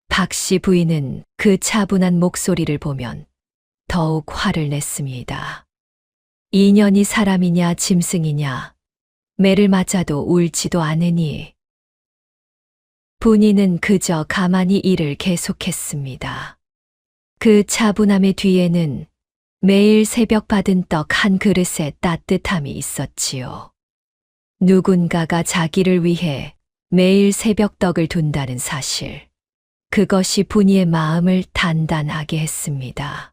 박씨 부인은 그 차분한 목소리를 보면 더욱 화를 냈습니다. 2년이 사람이냐 짐승이냐, 매를 맞아도 울지도 않으니. 분이는 그저 가만히 일을 계속했습니다. 그 차분함의 뒤에는 매일 새벽 받은 떡 한 그릇의 따뜻함이 있었지요. 누군가가 자기를 위해 매일 새벽 떡을 둔다는 사실. 그것이 분이의 마음을 단단하게 했습니다.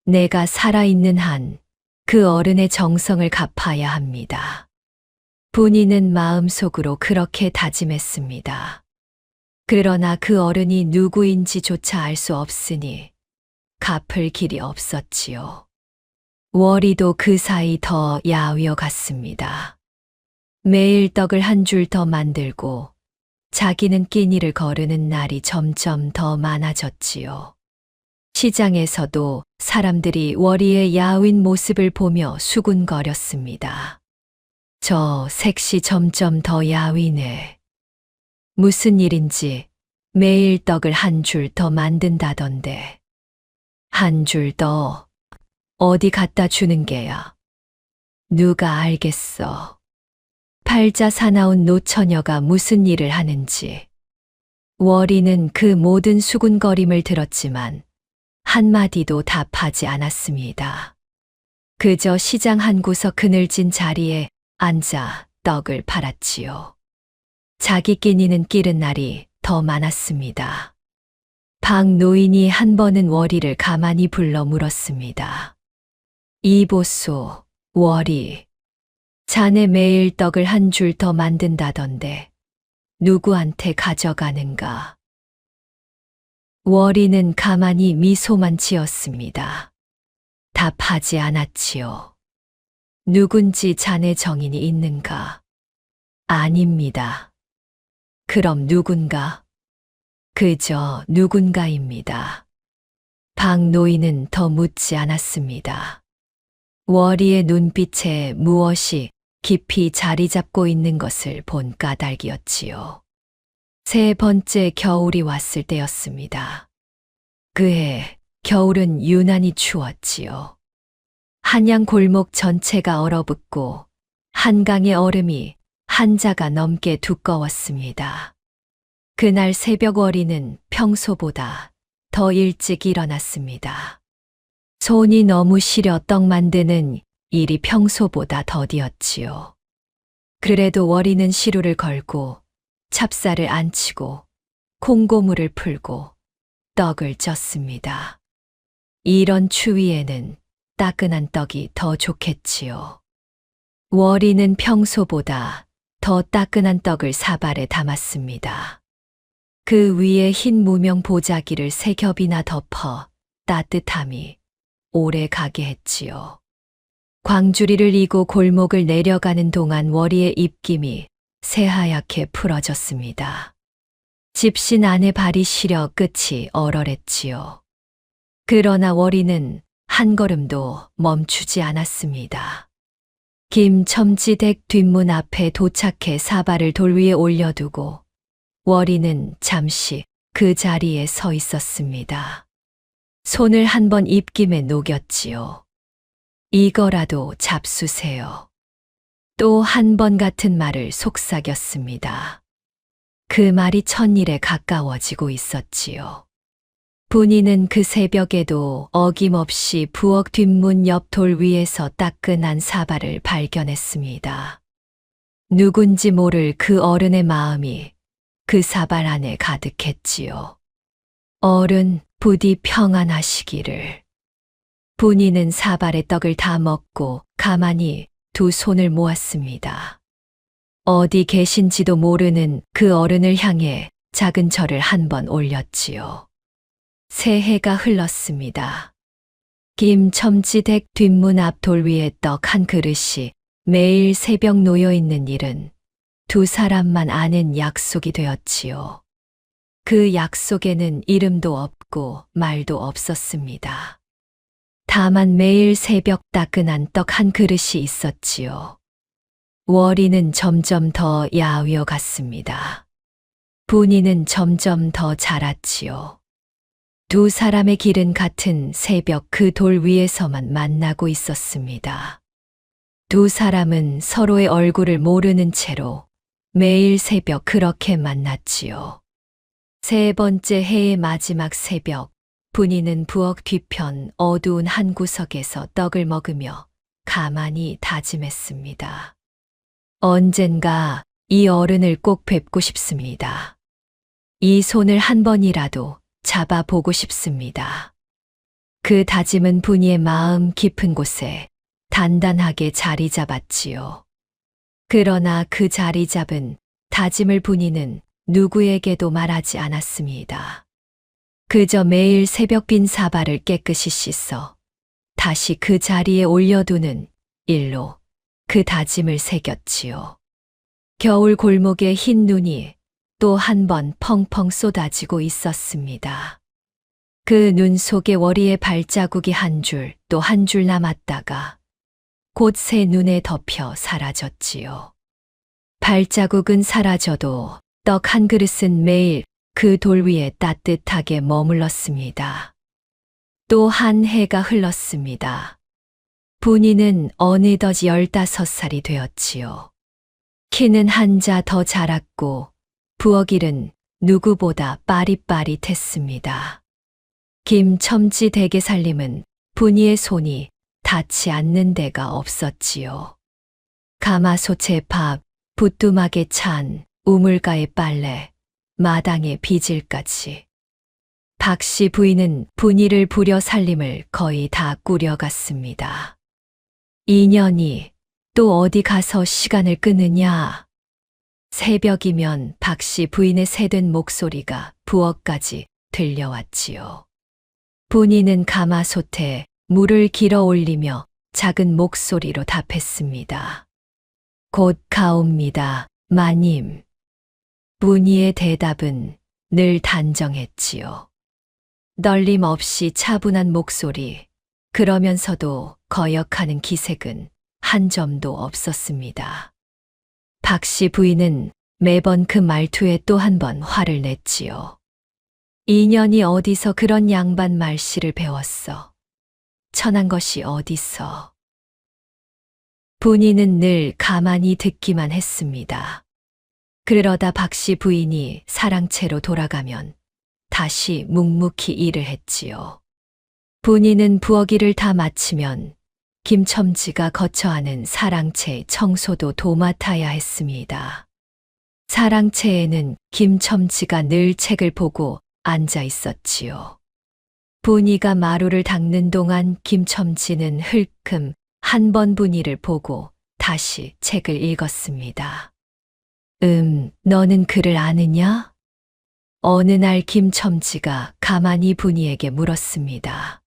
내가 살아있는 한 그 어른의 정성을 갚아야 합니다. 분이는 마음속으로 그렇게 다짐했습니다. 그러나 그 어른이 누구인지조차 알 수 없으니 갚을 길이 없었지요. 월이도 그 사이 더 야위어 갔습니다. 매일 떡을 한 줄 더 만들고 자기는 끼니를 거르는 날이 점점 더 많아졌지요. 시장에서도 사람들이 월이의 야윈 모습을 보며 수군거렸습니다. 저 색시 점점 더 야위네. 무슨 일인지 매일 떡을 한 줄 더 만든다던데. 한 줄 더 어디 갖다 주는 게야. 누가 알겠어. 팔자 사나운 노처녀가 무슨 일을 하는지. 월이는 그 모든 수군거림을 들었지만 한마디도 답하지 않았습니다. 그저 시장 한 구석 그늘진 자리에 앉아 떡을 팔았지요. 자기 끼니는 끼른 날이 더 많았습니다. 방 노인이 한 번은 월이를 가만히 불러 물었습니다. 이보소, 월이. 자네 매일 떡을 한 줄 더 만든다던데 누구한테 가져가는가? 월이는 가만히 미소만 지었습니다. 답하지 않았지요. 누군지 자네 정인이 있는가? 아닙니다. 그럼 누군가? 그저 누군가입니다. 방 노인은 더 묻지 않았습니다. 월이의 눈빛에 무엇이 깊이 자리 잡고 있는 것을 본 까닭이었지요. 세 번째 겨울이 왔을 때였습니다. 그해 겨울은 유난히 추웠지요. 한양 골목 전체가 얼어붙고 한강의 얼음이 한 자가 넘게 두꺼웠습니다. 그날 새벽 월이는 평소보다 더 일찍 일어났습니다. 손이 너무 시려 떡 만드는 일이 평소보다 더디었지요. 그래도 월이는 시루를 걸고 찹쌀을 안치고 콩고물을 풀고 떡을 쪘습니다. 이런 추위에는 따끈한 떡이 더 좋겠지요. 월이는 평소보다 더 따끈한 떡을 사발에 담았습니다. 그 위에 흰 무명 보자기를 세 겹이나 덮어 따뜻함이 오래 가게 했지요. 광주리를 이고 골목을 내려가는 동안 월이의 입김이 새하얗게 풀어졌습니다. 집신 안에 발이 시려 끝이 얼얼했지요. 그러나 월이는 한 걸음도 멈추지 않았습니다. 김첨지댁 뒷문 앞에 도착해 사발을 돌 위에 올려두고 월이는 잠시 그 자리에 서 있었습니다. 손을 한 번 입김에 녹였지요. 이거라도 잡수세요. 또 한 번 같은 말을 속삭였습니다. 그 말이 천일에 가까워지고 있었지요. 분이는 그 새벽에도 어김없이 부엌 뒷문 옆 돌 위에서 따끈한 사발을 발견했습니다. 누군지 모를 그 어른의 마음이 그 사발 안에 가득했지요. 어른, 부디 평안하시기를. 분이는 사발의 떡을 다 먹고 가만히 두 손을 모았습니다. 어디 계신지도 모르는 그 어른을 향해 작은 절을 한 번 올렸지요. 새해가 흘렀습니다. 김첨지댁 뒷문 앞 돌 위에 떡 한 그릇이 매일 새벽 놓여 있는 일은 두 사람만 아는 약속이 되었지요. 그 약속에는 이름도 없고 말도 없었습니다. 다만 매일 새벽 따끈한 떡 한 그릇이 있었지요. 월이는 점점 더 야위어 갔습니다. 분이는 점점 더 자랐지요. 두 사람의 길은 같은 새벽 그 돌 위에서만 만나고 있었습니다. 두 사람은 서로의 얼굴을 모르는 채로 매일 새벽 그렇게 만났지요. 세 번째 해의 마지막 새벽, 분이는 부엌 뒤편 어두운 한 구석에서 떡을 먹으며 가만히 다짐했습니다. 언젠가 이 어른을 꼭 뵙고 싶습니다. 이 손을 한 번이라도 잡아보고 싶습니다. 그 다짐은 분이의 마음 깊은 곳에 단단하게 자리 잡았지요. 그러나 그 자리 잡은 다짐을 분이는 누구에게도 말하지 않았습니다. 그저 매일 새벽 빈 사발을 깨끗이 씻어 다시 그 자리에 올려두는 일로 그 다짐을 새겼지요. 겨울 골목의 흰 눈이 또 한 번 펑펑 쏟아지고 있었습니다. 그 눈 속에 월이의 발자국이 한 줄 또 한 줄 남았다가 곧 새 눈에 덮여 사라졌지요. 발자국은 사라져도 떡 한 그릇은 매일 그 돌 위에 따뜻하게 머물렀습니다. 또 한 해가 흘렀습니다. 분이는 어느덧 15살이 되었지요. 키는 한자 더 자랐고 부엌일은 누구보다 빠릿빠릿했습니다. 김첨지 댁의 살림은 분이의 손이 닿지 않는 데가 없었지요. 가마솥에 밥, 부뚜막에 찬, 우물가에 빨래, 마당에 비질까지. 박씨 부인은 분이를 부려 살림을 거의 다 꾸려갔습니다. 2년이 또 어디 가서 시간을 끄느냐. 새벽이면 박씨 부인의 새된 목소리가 부엌까지 들려왔지요. 분이는 가마솥에 물을 길어 올리며 작은 목소리로 답했습니다. 곧 가옵니다, 마님. 분이의 대답은 늘 단정했지요. 널림 없이 차분한 목소리, 그러면서도 거역하는 기색은 한 점도 없었습니다. 박씨 부인은 매번 그 말투에 또 한 번 화를 냈지요. 2년이 어디서 그런 양반 말씨를 배웠어. 천한 것이 어디서. 분이는 늘 가만히 듣기만 했습니다. 그러다 박씨 부인이 사랑채로 돌아가면 다시 묵묵히 일을 했지요. 분이는 부엌 일을 다 마치면 김첨지가 거처하는 사랑채 청소도 도맡아야 했습니다. 사랑채에는 김첨지가 늘 책을 보고 앉아 있었지요. 분이가 마루를 닦는 동안 김첨지는 흘금 한 번 분이를 보고 다시 책을 읽었습니다. 너는 글을 아느냐? 어느 날 김첨지가 가만히 분이에게 물었습니다.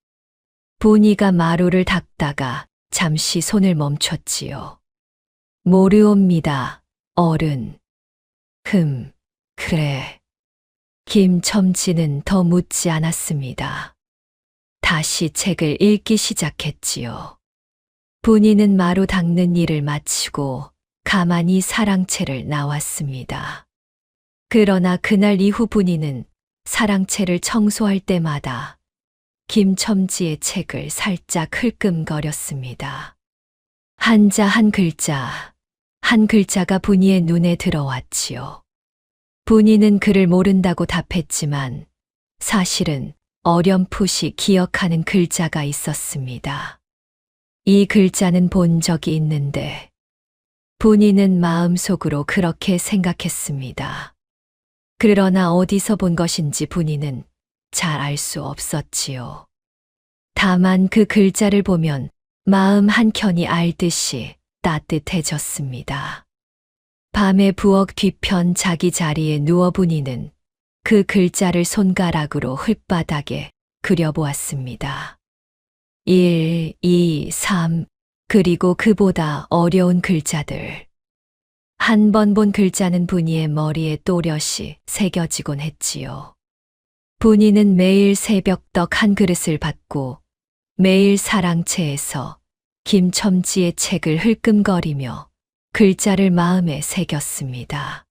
분이가 마루를 닦다가 잠시 손을 멈췄지요. 모르옵니다, 어른. 그래. 김첨지는 더 묻지 않았습니다. 다시 책을 읽기 시작했지요. 분이는 마루 닦는 일을 마치고 가만히 사랑채를 나왔습니다. 그러나 그날 이후 분이는 사랑채를 청소할 때마다 김첨지의 책을 살짝 흘끔거렸습니다. 한자 한 글자, 한 글자가 분이의 눈에 들어왔지요. 분이는 글을 모른다고 답했지만 사실은 어렴풋이 기억하는 글자가 있었습니다. 이 글자는 본 적이 있는데 분이는 마음속으로 그렇게 생각했습니다. 그러나 어디서 본 것인지 분이는 잘 알 수 없었지요. 다만 그 글자를 보면 마음 한켠이 알듯이 따뜻해졌습니다. 밤에 부엌 뒤편 자기 자리에 누워 분이는 그 글자를 손가락으로 흙바닥에 그려보았습니다. 1, 2, 3, 그리고 그보다 어려운 글자들. 한 번 본 글자는 분이의 머리에 또렷이 새겨지곤 했지요. 분이는 매일 새벽떡 한 그릇을 받고 매일 사랑채에서 김첨지의 책을 흘끔거리며 글자를 마음에 새겼습니다.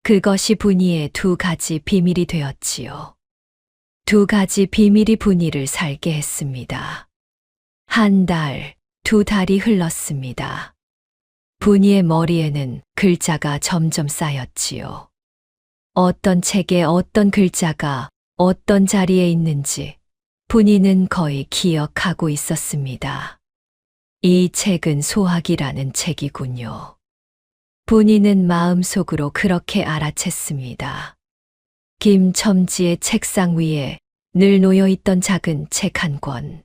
그것이 분이의 두 가지 비밀이 되었지요. 두 가지 비밀이 분이를 살게 했습니다. 한 달, 두 달이 흘렀습니다. 분이의 머리에는 글자가 점점 쌓였지요. 어떤 책에 어떤 글자가 어떤 자리에 있는지 분이는 거의 기억하고 있었습니다. 이 책은 소학이라는 책이군요. 분이는 마음속으로 그렇게 알아챘습니다. 김첨지의 책상 위에 늘 놓여있던 작은 책 한 권.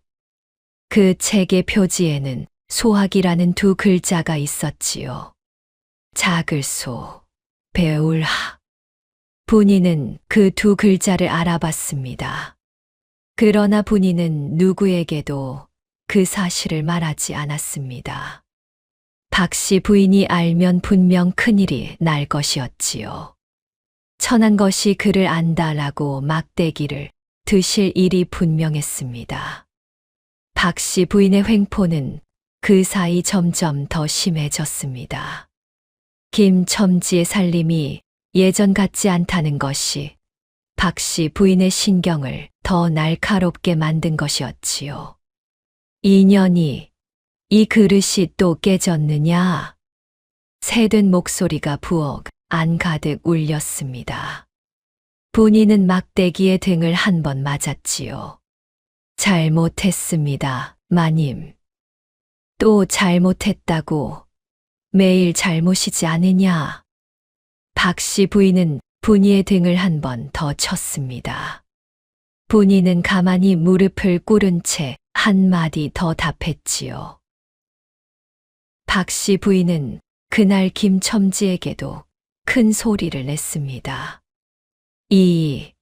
그 책의 표지에는 소학이라는 두 글자가 있었지요. 작을소, 배울학. 분이는 그 두 글자를 알아봤습니다. 그러나 분이는 누구에게도 그 사실을 말하지 않았습니다. 박씨 부인이 알면 분명 큰일이 날 것이었지요. 천한 것이 그를 안다라고 막대기를 드실 일이 분명했습니다. 박씨 부인의 횡포는 그 사이 점점 더 심해졌습니다. 김첨지의 살림이 예전 같지 않다는 것이 박씨 부인의 신경을 더 날카롭게 만든 것이었지요. 2년이 이 그릇이 또 깨졌느냐? 새된 목소리가 부엌 안 가득 울렸습니다. 분이는 막대기에 등을 한 번 맞았지요. 잘못했습니다, 마님. 또 잘못했다고. 매일 잘못이지 않으냐. 박씨 부인은 분이의 등을 한 번 더 쳤습니다. 분이는 가만히 무릎을 꿇은 채 한마디 더 답했지요. 박씨 부인은 그날 김첨지에게도 큰 소리를 냈습니다. 이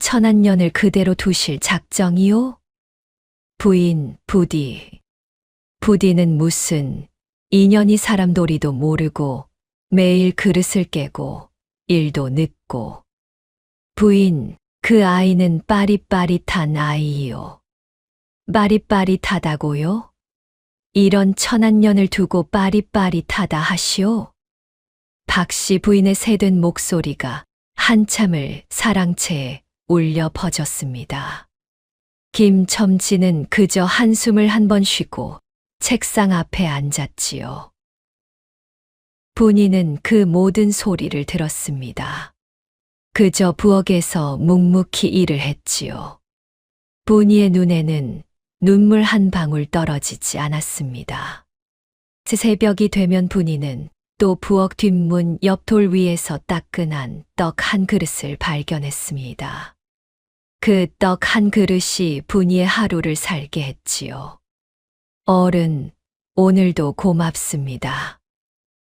천한년을 그대로 두실 작정이요? 부인, 부디는 무슨 인연이 사람도리도 모르고 매일 그릇을 깨고 일도 늦고. 부인, 그 아이는 빠릿빠릿한 아이요. 빠릿빠릿하다고요? 이런 천한년을 두고 빠릿빠릿하다 하시오? 박씨 부인의 새된 목소리가 한참을 사랑채에 울려 퍼졌습니다. 김첨지는 그저 한숨을 한 번 쉬고 책상 앞에 앉았지요. 분이는 그 모든 소리를 들었습니다. 그저 부엌에서 묵묵히 일을 했지요. 분이의 눈에는 눈물 한 방울 떨어지지 않았습니다. 새벽이 되면 분이는 또 부엌 뒷문 옆 돌 위에서 따끈한 떡 한 그릇을 발견했습니다. 그 떡 한 그릇이 분이의 하루를 살게 했지요. 어른, 오늘도 고맙습니다.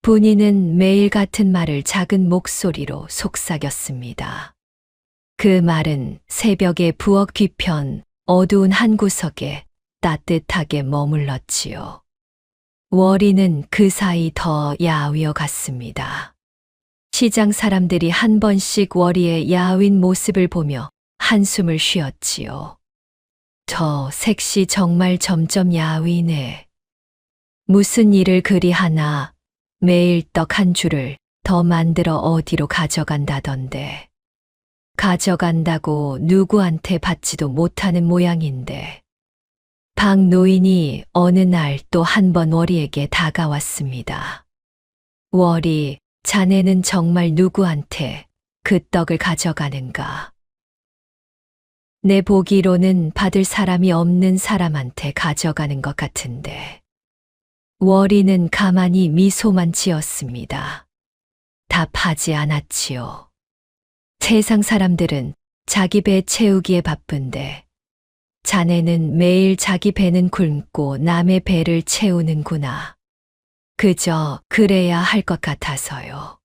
분이는 매일 같은 말을 작은 목소리로 속삭였습니다. 그 말은 새벽의 부엌 뒤편 어두운 한 구석에 따뜻하게 머물렀지요. 월이는 그 사이 더 야위어 갔습니다. 시장 사람들이 한 번씩 월이의 야윈 모습을 보며 한숨을 쉬었지요. 저 색시 정말 점점 야위네. 무슨 일을 그리 하나 매일 떡 한 줄을 더 만들어 어디로 가져간다던데. 가져간다고 누구한테 받지도 못하는 모양인데. 박 노인이 어느 날 또 한 번 월이에게 다가왔습니다. 월이, 자네는 정말 누구한테 그 떡을 가져가는가? 내 보기로는 받을 사람이 없는 사람한테 가져가는 것 같은데. 월이는 가만히 미소만 지었습니다. 답하지 않았지요. 세상 사람들은 자기 배 채우기에 바쁜데 자네는 매일 자기 배는 굶고 남의 배를 채우는구나. 그저 그래야 할 것 같아서요.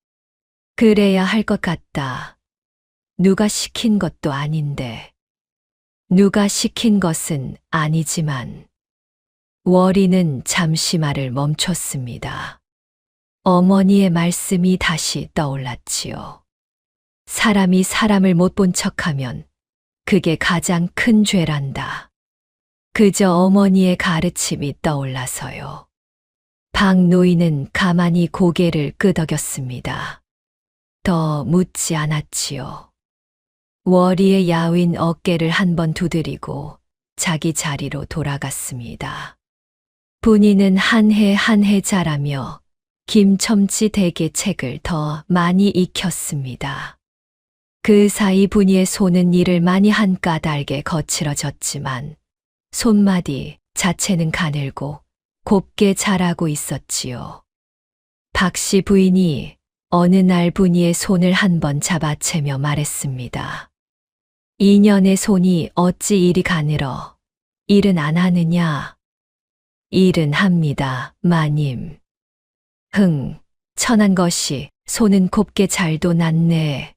그래야 할 것 같다. 누가 시킨 것도 아닌데. 누가 시킨 것은 아니지만. 월이는 잠시 말을 멈췄습니다. 어머니의 말씀이 다시 떠올랐지요. 사람이 사람을 못 본 척하면 그게 가장 큰 죄란다. 그저 어머니의 가르침이 떠올라서요. 박 노인은 가만히 고개를 끄덕였습니다. 더 묻지 않았지요. 월이의 야윈 어깨를 한번 두드리고 자기 자리로 돌아갔습니다. 분이는 한 해 한 해 자라며 김첨지 댁의 책을 더 많이 익혔습니다. 그 사이 분이의 손은 일을 많이 한 까닭에 거칠어졌지만 손마디 자체는 가늘고 곱게 자라고 있었지요. 박씨 부인이 어느 날 분이의 손을 한번 잡아채며 말했습니다. 이년의 손이 어찌 이리 가늘어? 일은 안 하느냐? 일은 합니다, 마님. 천한 것이 손은 곱게 잘도 났네.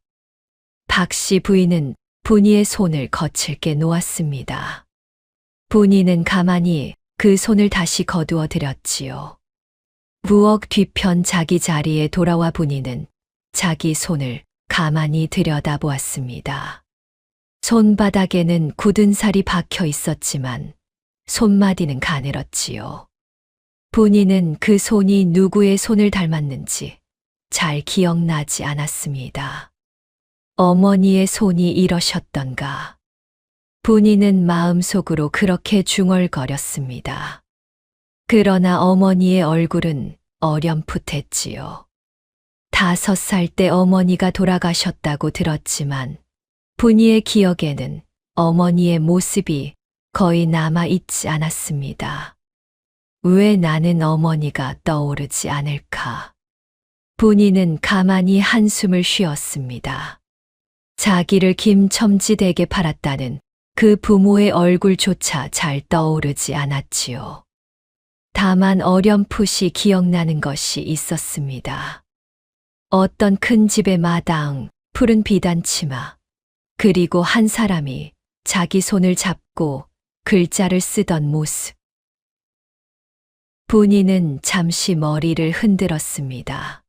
박씨 부인은 분이의 손을 거칠게 놓았습니다. 분이는 가만히 그 손을 다시 거두어 들였지요. 부엌 뒤편 자기 자리에 돌아와 분이는 자기 손을 가만히 들여다보았습니다. 손바닥에는 굳은 살이 박혀 있었지만 손마디는 가늘었지요. 분이는 그 손이 누구의 손을 닮았는지 잘 기억나지 않았습니다. 어머니의 손이 이러셨던가. 분이는 마음속으로 그렇게 중얼거렸습니다. 그러나 어머니의 얼굴은 어렴풋했지요. 5살 때 어머니가 돌아가셨다고 들었지만 분이의 기억에는 어머니의 모습이 거의 남아있지 않았습니다. 왜 나는 어머니가 떠오르지 않을까? 분이는 가만히 한숨을 쉬었습니다. 자기를 김첨지되게 팔았다는 그 부모의 얼굴조차 잘 떠오르지 않았지요. 다만 어렴풋이 기억나는 것이 있었습니다. 어떤 큰 집의 마당, 푸른 비단치마, 그리고 한 사람이 자기 손을 잡고 글자를 쓰던 모습. 분이는 잠시 머리를 흔들었습니다.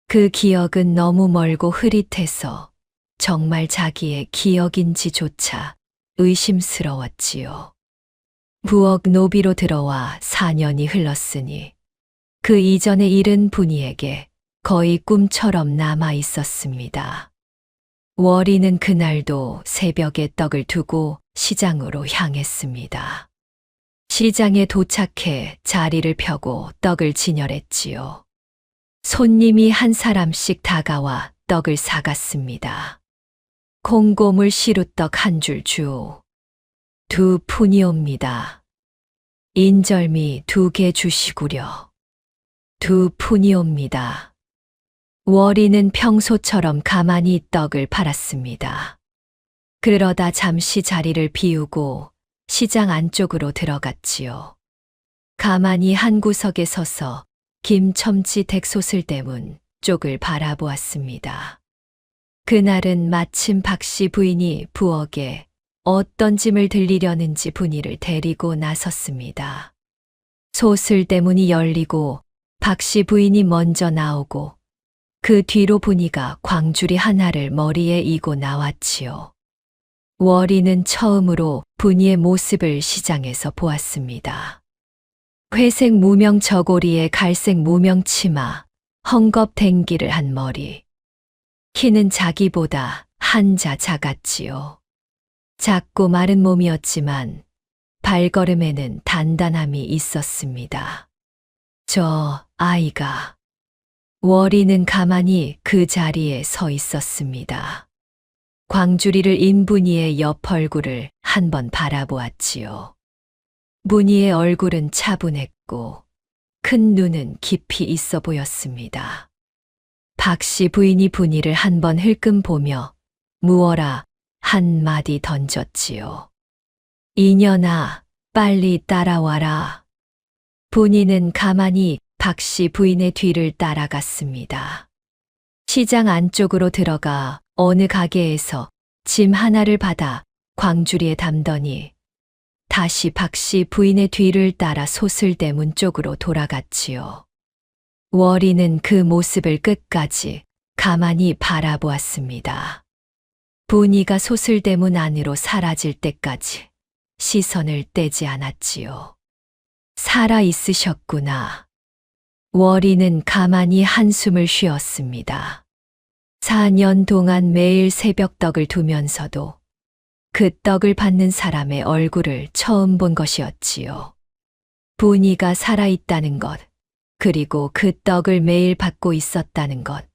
그 기억은 너무 멀고 흐릿해서 정말 자기의 기억인지조차 의심스러웠지요. 부엌 노비로 들어와 4년이 흘렀으니 그 이전의 일은 분이에게 거의 꿈처럼 남아 있었습니다. 월이는 그날도 새벽에 떡을 두고 시장으로 향했습니다. 시장에 도착해 자리를 펴고 떡을 진열했지요. 손님이 한 사람씩 다가와 떡을 사갔습니다. 콩고물 시루떡 한 줄 주오. 2푼이옵니다. 인절미 2개 주시구려. 2푼이옵니다. 월이는 평소처럼 가만히 떡을 팔았습니다. 그러다 잠시 자리를 비우고 시장 안쪽으로 들어갔지요. 가만히 한 구석에 서서 김첨지 댁소슬대문 쪽을 바라보았습니다. 그날은 마침 박씨 부인이 부엌에 어떤 짐을 들리려는지 분이를 데리고 나섰습니다. 소슬대문이 열리고 박씨 부인이 먼저 나오고 그 뒤로 분이가 광주리 하나를 머리에 이고 나왔지요. 월이는 처음으로 분이의 모습을 시장에서 보았습니다. 회색 무명 저고리에 갈색 무명 치마, 헝겊 댕기를 한 머리. 키는 자기보다 한자 작았지요. 작고 마른 몸이었지만 발걸음에는 단단함이 있었습니다. 저 아이가. 월이는 가만히 그 자리에 서 있었습니다. 광주리를 인 분이의 옆 얼굴을 한번 바라보았지요. 분이의 얼굴은 차분했고 큰 눈은 깊이 있어 보였습니다. 박씨 부인이 분이를 한번 흘끔 보며 무어라 한마디 던졌지요. 이년아, 빨리 따라와라. 분이는 가만히 박씨 부인의 뒤를 따라갔습니다. 시장 안쪽으로 들어가 어느 가게에서 짐 하나를 받아 광주리에 담더니 다시 박씨 부인의 뒤를 따라 소슬대문 쪽으로 돌아갔지요. 월이는 그 모습을 끝까지 가만히 바라보았습니다. 분이가 소슬대문 안으로 사라질 때까지 시선을 떼지 않았지요. 살아 있으셨구나. 월이는 가만히 한숨을 쉬었습니다. 4년 동안 매일 새벽떡을 두면서도 그 떡을 받는 사람의 얼굴을 처음 본 것이었지요. 분이가 살아있다는 것, 그리고 그 떡을 매일 받고 있었다는 것.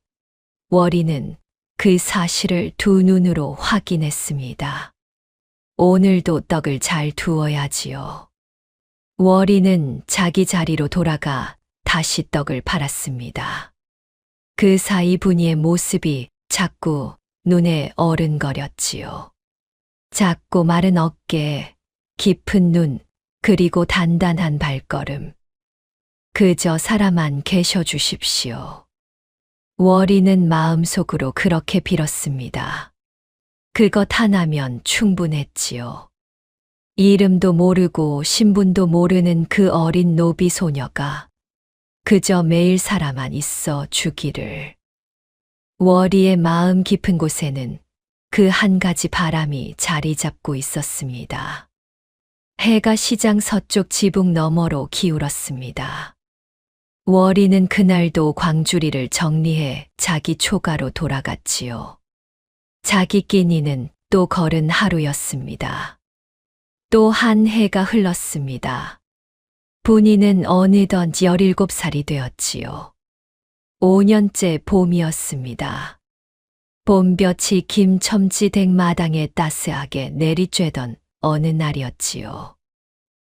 월이는 그 사실을 두 눈으로 확인했습니다. 오늘도 떡을 잘 두어야지요. 월이는 자기 자리로 돌아가 다시 떡을 팔았습니다. 그 사이 분이의 모습이 자꾸 눈에 어른거렸지요. 작고 마른 어깨, 깊은 눈, 그리고 단단한 발걸음. 그저 살아만 계셔 주십시오. 월이는 마음속으로 그렇게 빌었습니다. 그것 하나면 충분했지요. 이름도 모르고 신분도 모르는 그 어린 노비 소녀가 그저 매일 살아만 있어 주기를. 월이의 마음 깊은 곳에는 그 한 가지 바람이 자리 잡고 있었습니다. 해가 시장 서쪽 지붕 너머로 기울었습니다. 월이는 그날도 광주리를 정리해 자기 초가로 돌아갔지요. 자기 끼니는 또 걸은 하루였습니다. 또 한 해가 흘렀습니다. 본인은 어느덧 17살이 되었지요. 5년째 봄이었습니다. 봄볕이 김첨지 댁 마당에 따스하게 내리쬐던 어느 날이었지요.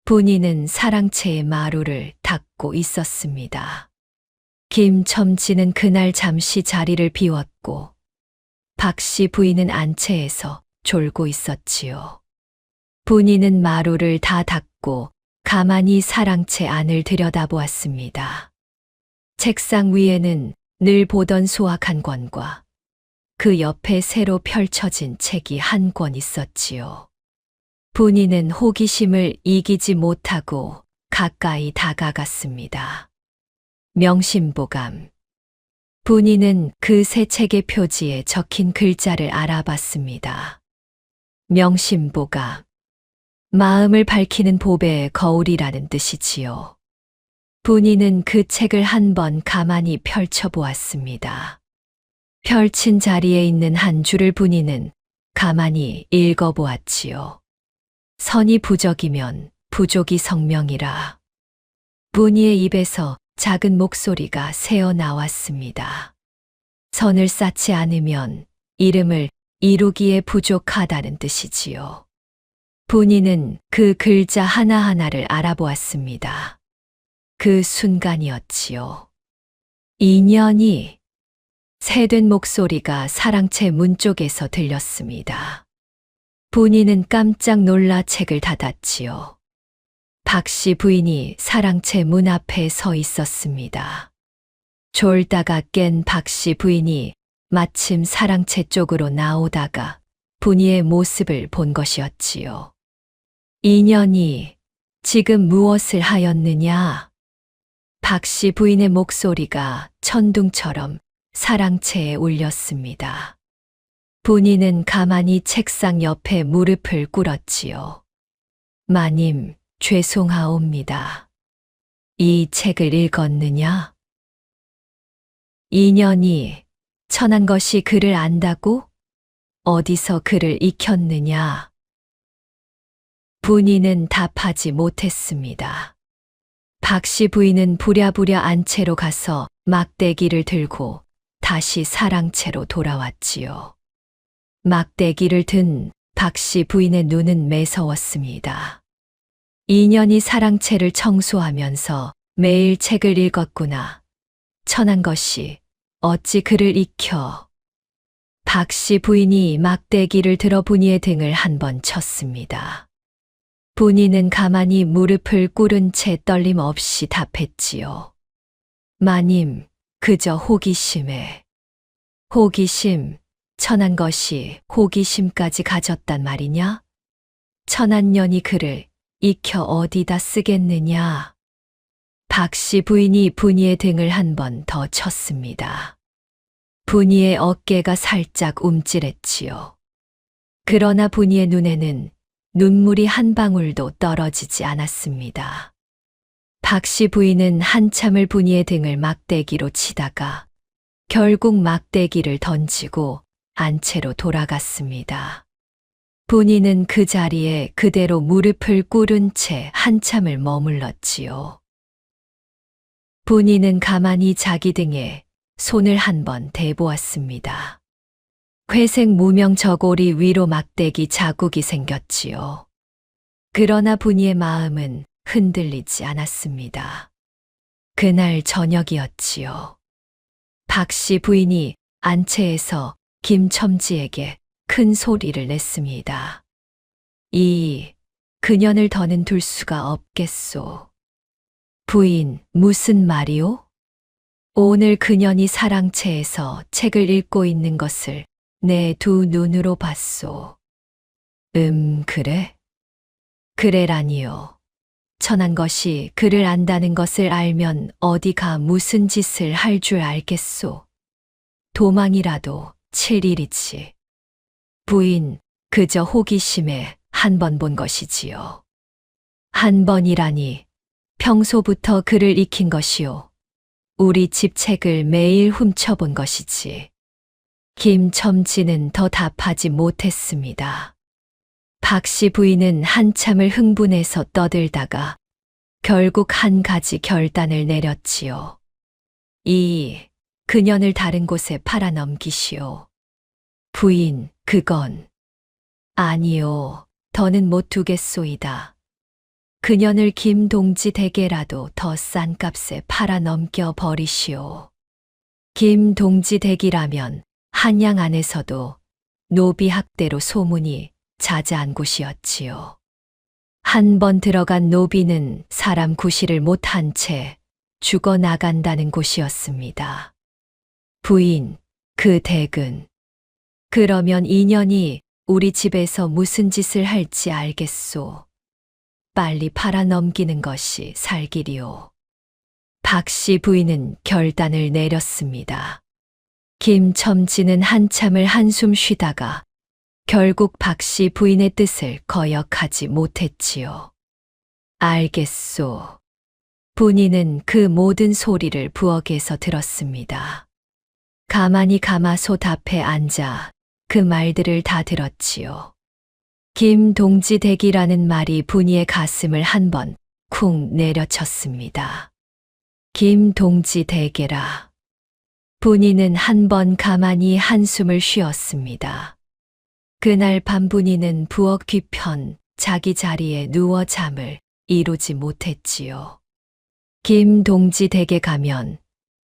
본인은 사랑채의 마루를 닦고 있었습니다. 김첨지는 그날 잠시 자리를 비웠고 박씨 부인은 안채에서 졸고 있었지요. 본인은 마루를 다 닦고 가만히 사랑채 안을 들여다보았습니다. 책상 위에는 늘 보던 수학 한 권과 그 옆에 새로 펼쳐진 책이 한 권 있었지요. 본인은 호기심을 이기지 못하고 가까이 다가갔습니다. 명심보감. 본인은 그 새 책의 표지에 적힌 글자를 알아봤습니다. 명심보감. 마음을 밝히는 보배의 거울이라는 뜻이지요. 본인은 그 책을 한번 가만히 펼쳐보았습니다. 펼친 자리에 있는 한 줄을 본인은 가만히 읽어보았지요. 선이 부적이면 부족이 성명이라. 본이의 입에서 작은 목소리가 새어 나왔습니다. 선을 쌓지 않으면 이름을 이루기에 부족하다는 뜻이지요. 본인은 그 글자 하나하나를 알아보았습니다. 그 순간이었지요. 인연이 새된 목소리가 사랑채 문 쪽에서 들렸습니다. 본인은 깜짝 놀라 책을 닫았지요. 박씨 부인이 사랑채 문 앞에 서 있었습니다. 졸다가 깬 박씨 부인이 마침 사랑채 쪽으로 나오다가 본이의 모습을 본 것이었지요. 인연이 지금 무엇을 하였느냐? 박씨 부인의 목소리가 천둥처럼 사랑채에 울렸습니다. 본인은 가만히 책상 옆에 무릎을 꿇었지요. 마님, 죄송하옵니다. 이 책을 읽었느냐? 인연이 천한 것이 그를 안다고? 어디서 그를 익혔느냐? 본인은 답하지 못했습니다. 박씨 부인은 부랴부랴 안채로 가서 막대기를 들고 다시 사랑채로 돌아왔지요. 막대기를 든 박씨 부인의 눈은 매서웠습니다. 인연이 사랑채를 청소하면서 매일 책을 읽었구나. 천한 것이 어찌 그를 익혀. 박씨 부인이 막대기를 들어 본이의 등을 한 번 쳤습니다. 본인은 가만히 무릎을 꿇은 채 떨림 없이 답했지요. 마님, 그저 호기심에. 호기심, 천한 것이 호기심까지 가졌단 말이냐? 천한 년이 그를 익혀 어디다 쓰겠느냐? 박씨 부인이 본이의 등을 한 번 더 쳤습니다. 본이의 어깨가 살짝 움찔했지요. 그러나 본이의 눈에는 눈물이 한 방울도 떨어지지 않았습니다. 박씨 부인은 한참을 본이의 등을 막대기로 치다가 결국 막대기를 던지고 안채로 돌아갔습니다. 본인은 그 자리에 그대로 무릎을 꿇은 채 한참을 머물렀지요. 본인은 가만히 자기 등에 손을 한 번 대보았습니다. 회색 무명 저고리 위로 막대기 자국이 생겼지요. 그러나 본이의 마음은 흔들리지 않았습니다. 그날 저녁이었지요. 박씨 부인이 안채에서 김첨지에게 큰 소리를 냈습니다. 그년을 더는 둘 수가 없겠소. 부인, 무슨 말이오? 오늘 그년이 사랑채에서 책을 읽고 있는 것을 내 두 눈으로 봤소. 그래? 그래라니요. 천한 것이 그를 안다는 것을 알면 어디가 무슨 짓을 할 줄 알겠소. 도망이라도 칠 일이지. 부인, 그저 호기심에 한 번 본 것이지요. 한 번이라니 평소부터 그를 익힌 것이오. 우리 집 책을 매일 훔쳐본 것이지. 김첨지는 더 답하지 못했습니다. 박씨 부인은 한참을 흥분해서 떠들다가 결국 한 가지 결단을 내렸지요. 그년을 다른 곳에 팔아 넘기시오. 부인, 그건. 아니요, 더는 못 두겠소이다. 그년을 김동지 댁에라도 더 싼 값에 팔아 넘겨 버리시오. 김동지 댁이라면 한양 안에서도 노비 학대로 소문이 자자한 곳이었지요. 한 번 들어간 노비는 사람 구실을 못한 채 죽어나간다는 곳이었습니다. 부인, 그 댁은. 그러면 인연이 우리 집에서 무슨 짓을 할지 알겠소. 빨리 팔아 넘기는 것이 살길이오. 박씨 부인은 결단을 내렸습니다. 김첨지는 한참을 한숨 쉬다가 결국 박씨 부인의 뜻을 거역하지 못했지요. 알겠소. 분이는 그 모든 소리를 부엌에서 들었습니다. 가만히 가마솥 앞에 앉아 그 말들을 다 들었지요. 김동지 댁이라는 말이 분이의 가슴을 한번 쿵 내려쳤습니다. 김동지 댁이라. 분이는 한번 가만히 한숨을 쉬었습니다. 그날 밤 분이는 부엌 뒤편 자기 자리에 누워 잠을 이루지 못했지요. 김동지 댁에 가면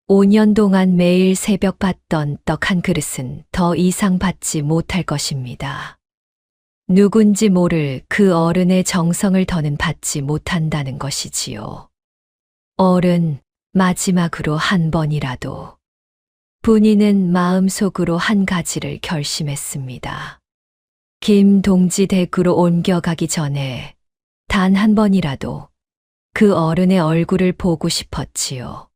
5년 동안 매일 새벽 받던 떡 한 그릇은 더 이상 받지 못할 것입니다. 누군지 모를 그 어른의 정성을 더는 받지 못한다는 것이지요. 어른, 마지막으로 한 번이라도. 분이는 마음속으로 한 가지를 결심했습니다. 김동지 댁으로 옮겨가기 전에 단 한 번이라도 그 어른의 얼굴을 보고 싶었지요.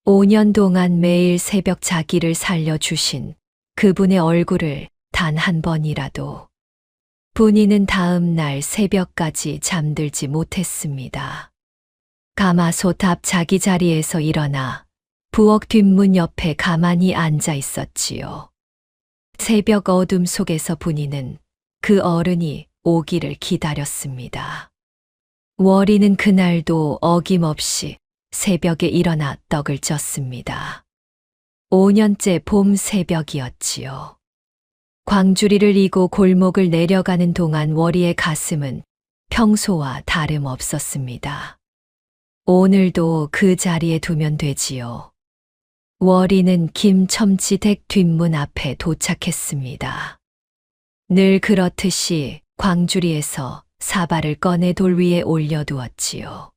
5년 동안 매일 새벽 자기를 살려주신 그분의 얼굴을 단 한 번이라도. 분이는 다음 날 새벽까지 잠들지 못했습니다. 가마솥 앞 자기 자리에서 일어나 부엌 뒷문 옆에 가만히 앉아 있었지요. 새벽 어둠 속에서 분이는 그 어른이 오기를 기다렸습니다. 월이는 그날도 어김없이 새벽에 일어나 떡을 쪘습니다. 5년째 봄 새벽이었지요. 광주리를 이고 골목을 내려가는 동안 월이의 가슴은 평소와 다름없었습니다. 오늘도 그 자리에 두면 되지요. 월이는 김첨지 댁 뒷문 앞에 도착했습니다. 늘 그렇듯이 광주리에서 사발을 꺼내 돌 위에 올려두었지요.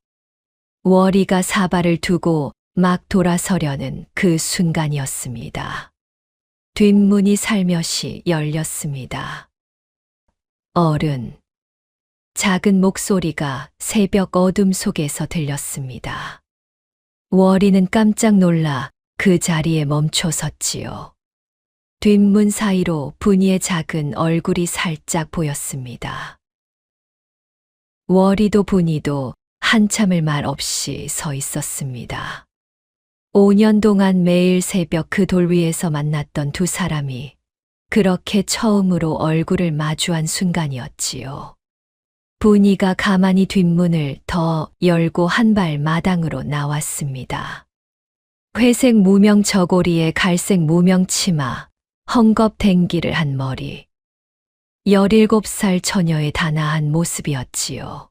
월이가 사발을 두고 막 돌아서려는 그 순간이었습니다. 뒷문이 살며시 열렸습니다. 어른. 작은 목소리가 새벽 어둠 속에서 들렸습니다. 월이는 깜짝 놀라 그 자리에 멈춰 섰지요. 뒷문 사이로 분이의 작은 얼굴이 살짝 보였습니다. 월이도 분이도 한참을 말 없이 서 있었습니다. 5년 동안 매일 새벽 그 돌 위에서 만났던 두 사람이 그렇게 처음으로 얼굴을 마주한 순간이었지요. 분이가 가만히 뒷문을 더 열고 한 발 마당으로 나왔습니다. 회색 무명 저고리에 갈색 무명 치마, 헝겊 댕기를 한 머리. 17살 처녀의 단아한 모습이었지요.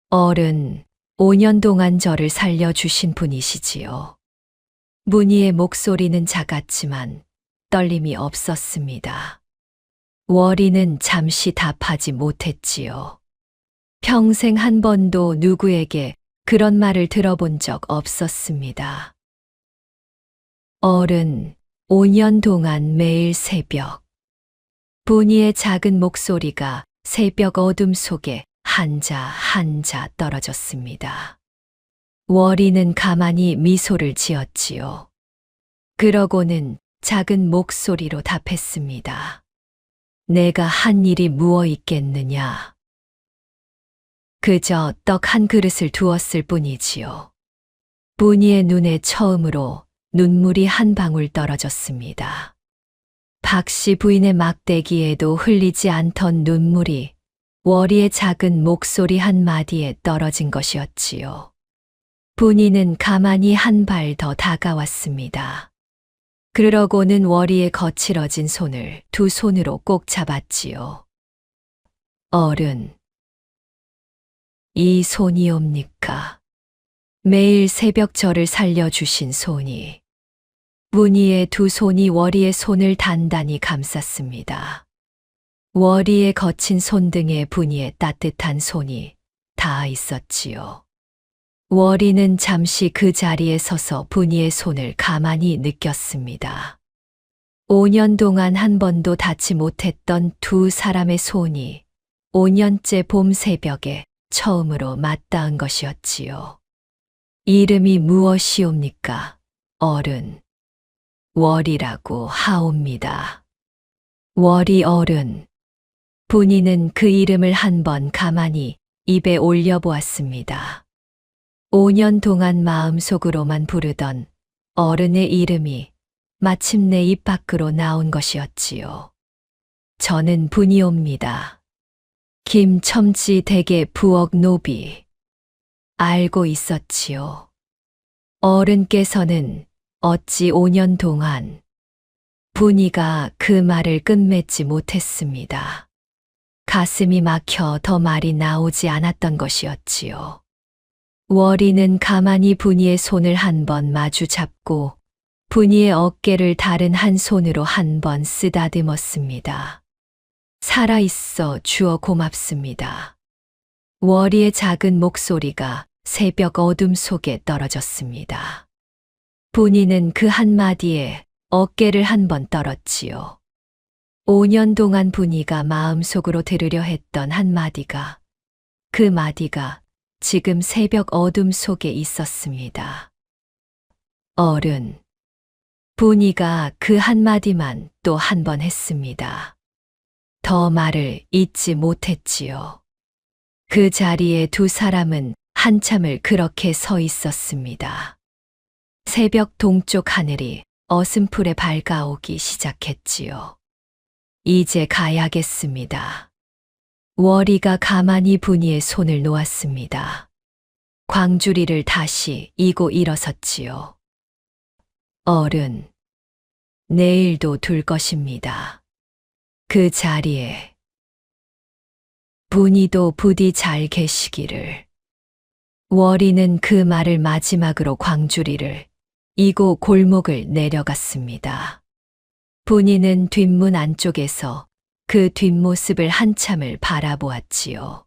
어른, 5년 동안 저를 살려주신 분이시지요. 문희의 목소리는 작았지만 떨림이 없었습니다. 월이는 잠시 답하지 못했지요. 평생 한 번도 누구에게 그런 말을 들어본 적 없었습니다. 어른, 5년 동안 매일 새벽. 분이의 작은 목소리가 새벽 어둠 속에 한자 떨어졌습니다. 월이는 가만히 미소를 지었지요. 그러고는 작은 목소리로 답했습니다. 내가 한 일이 무엇 있겠느냐. 그저 떡 한 그릇을 두었을 뿐이지요. 분이의 눈에 처음으로 눈물이 한 방울 떨어졌습니다. 박씨 부인의 막대기에도 흘리지 않던 눈물이 월이의 작은 목소리 한마디에 떨어진 것이었지요. 분이는 가만히 한 발 더 다가왔습니다. 그러고는 월이의 거칠어진 손을 두 손으로 꼭 잡았지요. 어른, 이 손이옵니까? 매일 새벽 저를 살려주신 손이. 분이의 두 손이 월이의 손을 단단히 감쌌습니다. 월이의 거친 손등에 분이의 따뜻한 손이 닿아 있었지요. 월이는 잠시 그 자리에 서서 분이의 손을 가만히 느꼈습니다. 5년 동안 한 번도 닿지 못했던 두 사람의 손이 5년째 봄 새벽에 처음으로 맞닿은 것이었지요. 이름이 무엇이옵니까, 어른? 월이라고 하옵니다. 월이 어른. 분이는 그 이름을 한 번 가만히 입에 올려보았습니다. 5년 동안 마음속으로만 부르던 어른의 이름이 마침내 입 밖으로 나온 것이었지요. 저는 분이옵니다. 김첨지 댁의 부엌 노비. 알고 있었지요. 어른께서는 어찌 5년 동안 분이가 그 말을 끝맺지 못했습니다. 가슴이 막혀 더 말이 나오지 않았던 것이었지요. 월이는 가만히 분이의 손을 한 번 마주 잡고 분이의 어깨를 다른 한 손으로 한 번 쓰다듬었습니다. 살아있어 주어 고맙습니다. 월이의 작은 목소리가 새벽 어둠 속에 떨어졌습니다. 분이는 그 한마디에 어깨를 한 번 떨었지요. 5년 동안 분이가 마음속으로 들으려 했던 한마디가, 그 마디가 지금 새벽 어둠 속에 있었습니다. 어른. 분이가 그 한마디만 또 한 번 했습니다. 더 말을 잇지 못했지요. 그 자리에 두 사람은 한참을 그렇게 서 있었습니다. 새벽 동쪽 하늘이 어슴풀에 밝아오기 시작했지요. 이제 가야겠습니다. 월이가 가만히 분이의 손을 놓았습니다. 광주리를 다시 이고 일어섰지요. 어른, 내일도 둘 것입니다. 그 자리에 분이도 부디 잘 계시기를. 월이는 그 말을 마지막으로 광주리를 이고 골목을 내려갔습니다. 분이는 뒷문 안쪽에서 그 뒷모습을 한참을 바라보았지요.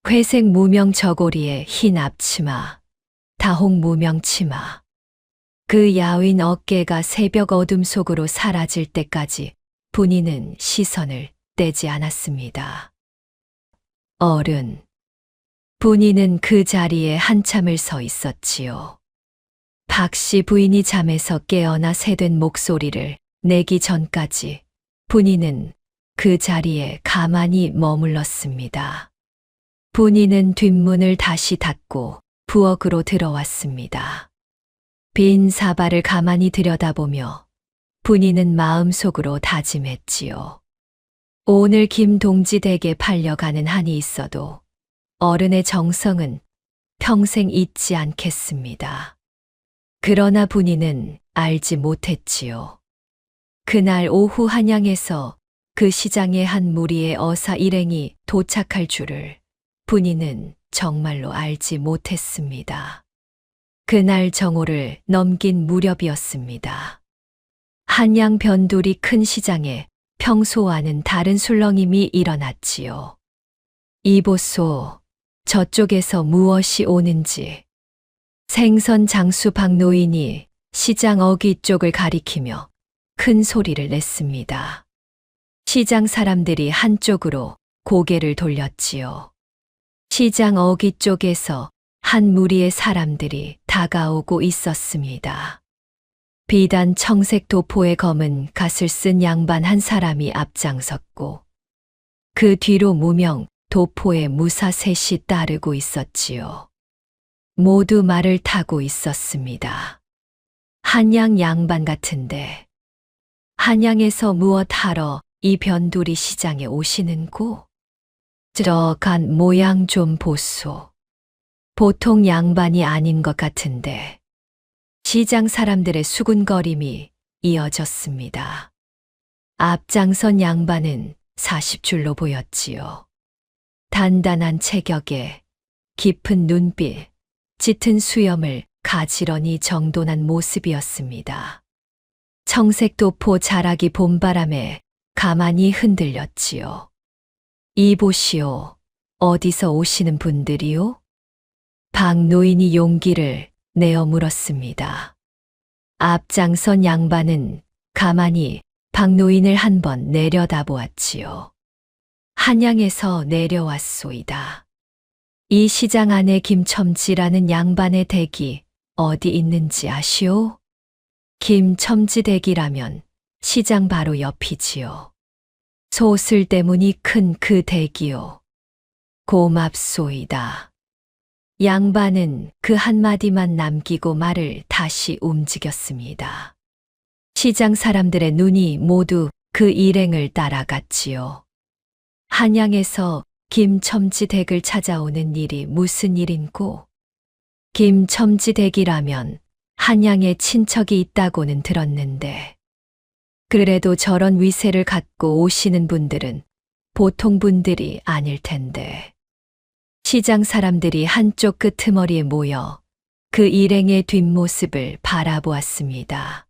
회색 무명 저고리에 흰 앞치마, 다홍 무명 치마. 그 야윈 어깨가 새벽 어둠 속으로 사라질 때까지 분이는 시선을 떼지 않았습니다. 어른. 분이는 그 자리에 한참을 서 있었지요. 박씨 부인이 잠에서 깨어나 새된 목소리를 내기 전까지 분이는 그 자리에 가만히 머물렀습니다. 분이는 뒷문을 다시 닫고 부엌으로 들어왔습니다. 빈 사발을 가만히 들여다보며 분이는 마음속으로 다짐했지요. 오늘 김동지 댁에 팔려가는 한이 있어도 어른의 정성은 평생 잊지 않겠습니다. 그러나 분이는 알지 못했지요. 그날 오후 한양에서 그 시장의 한 무리의 어사 일행이 도착할 줄을 분이는 정말로 알지 못했습니다. 그날 정오를 넘긴 무렵이었습니다. 한양 변두리 큰 시장에 평소와는 다른 술렁임이 일어났지요. 이보소, 저쪽에서 무엇이 오는지. 생선 장수 박노인이 시장 어귀 쪽을 가리키며 큰 소리를 냈습니다. 시장 사람들이 한쪽으로 고개를 돌렸지요. 시장 어귀 쪽에서 한 무리의 사람들이 다가오고 있었습니다. 비단 청색 도포에 검은 갓을 쓴 양반 한 사람이 앞장섰고 그 뒤로 무명 도포에 무사 셋이 따르고 있었지요. 모두 말을 타고 있었습니다. 한양 양반 같은데 한양에서 무엇 하러 이 변두리 시장에 오시는고? 쩌간 모양 좀 보소. 보통 양반이 아닌 것 같은데. 시장 사람들의 수군거림이 이어졌습니다. 앞장선 양반은 40줄로 보였지요. 단단한 체격에 깊은 눈빛, 짙은 수염을 가지런히 정돈한 모습이었습니다. 청색 도포 자락이 봄바람에 가만히 흔들렸지요. 이보시오. 어디서 오시는 분들이요? 박 노인이 용기를 내어 물었습니다. 앞장선 양반은 가만히 박 노인을 한번 내려다보았지요. 한양에서 내려왔소이다. 이 시장 안에 김첨지라는 양반의 댁이 어디 있는지 아시오? 김첨지 댁이라면 시장 바로 옆이지요. 소슬 때문이 큰 그 댁이요. 고맙소이다. 양반은 그 한마디만 남기고 말을 다시 움직였습니다. 시장 사람들의 눈이 모두 그 일행을 따라갔지요. 한양에서 김첨지 댁을 찾아오는 일이 무슨 일인고? 김첨지 댁이라면 한양에 친척이 있다고는 들었는데, 그래도 저런 위세를 갖고 오시는 분들은 보통 분들이 아닐 텐데. 시장 사람들이 한쪽 끄트머리에 모여 그 일행의 뒷모습을 바라보았습니다.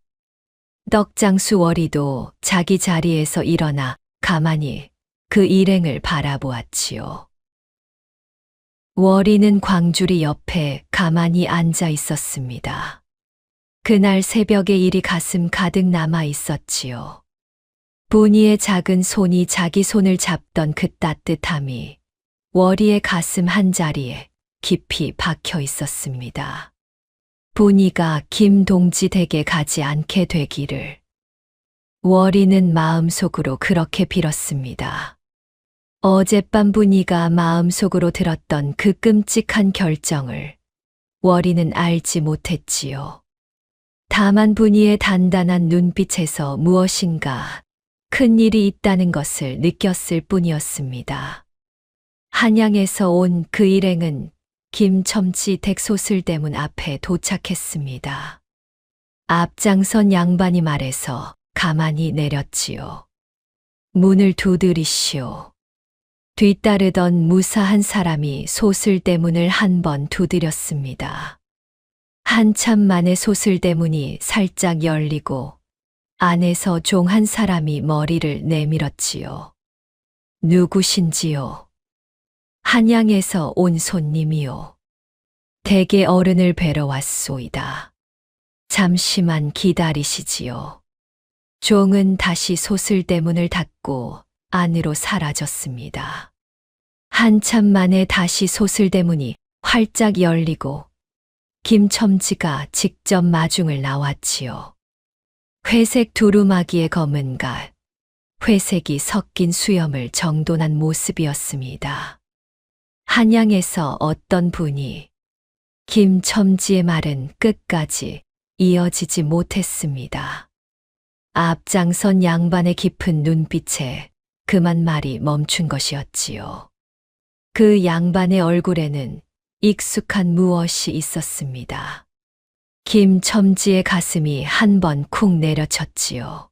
떡장수 월이도 자기 자리에서 일어나 가만히 그 일행을 바라보았지요. 월이는 광주리 옆에 가만히 앉아 있었습니다. 그날 새벽의 일이 가슴 가득 남아 있었지요. 분이의 작은 손이 자기 손을 잡던 그 따뜻함이 월이의 가슴 한자리에 깊이 박혀 있었습니다. 분이가 김동지 댁에 가지 않게 되기를. 월이는 마음속으로 그렇게 빌었습니다. 어젯밤 분이가 마음속으로 들었던 그 끔찍한 결정을 월이는 알지 못했지요. 다만 분이의 단단한 눈빛에서 무엇인가 큰 일이 있다는 것을 느꼈을 뿐이었습니다. 한양에서 온 그 일행은 김첨지 댁 소슬대문 앞에 도착했습니다. 앞장선 양반이 말해서 가만히 내렸지요. 문을 두드리시오. 뒤따르던 무사한 사람이 소슬대문을 한 번 두드렸습니다. 한참 만에 소슬대문이 살짝 열리고 안에서 종 한 사람이 머리를 내밀었지요. 누구신지요? 한양에서 온 손님이요. 댁의 어른을 뵈러 왔소이다. 잠시만 기다리시지요. 종은 다시 소슬대문을 닫고 안으로 사라졌습니다. 한참 만에 다시 소슬대문이 활짝 열리고 김첨지가 직접 마중을 나왔지요. 회색 두루마기의 검은 갈, 회색이 섞인 수염을 정돈한 모습이었습니다. 한양에서 어떤 분이 김첨지의 말은 끝까지 이어지지 못했습니다. 앞장선 양반의 깊은 눈빛에 그만 말이 멈춘 것이었지요. 그 양반의 얼굴에는 익숙한 무엇이 있었습니다. 김첨지의 가슴이 한 번 쿵 내려쳤지요.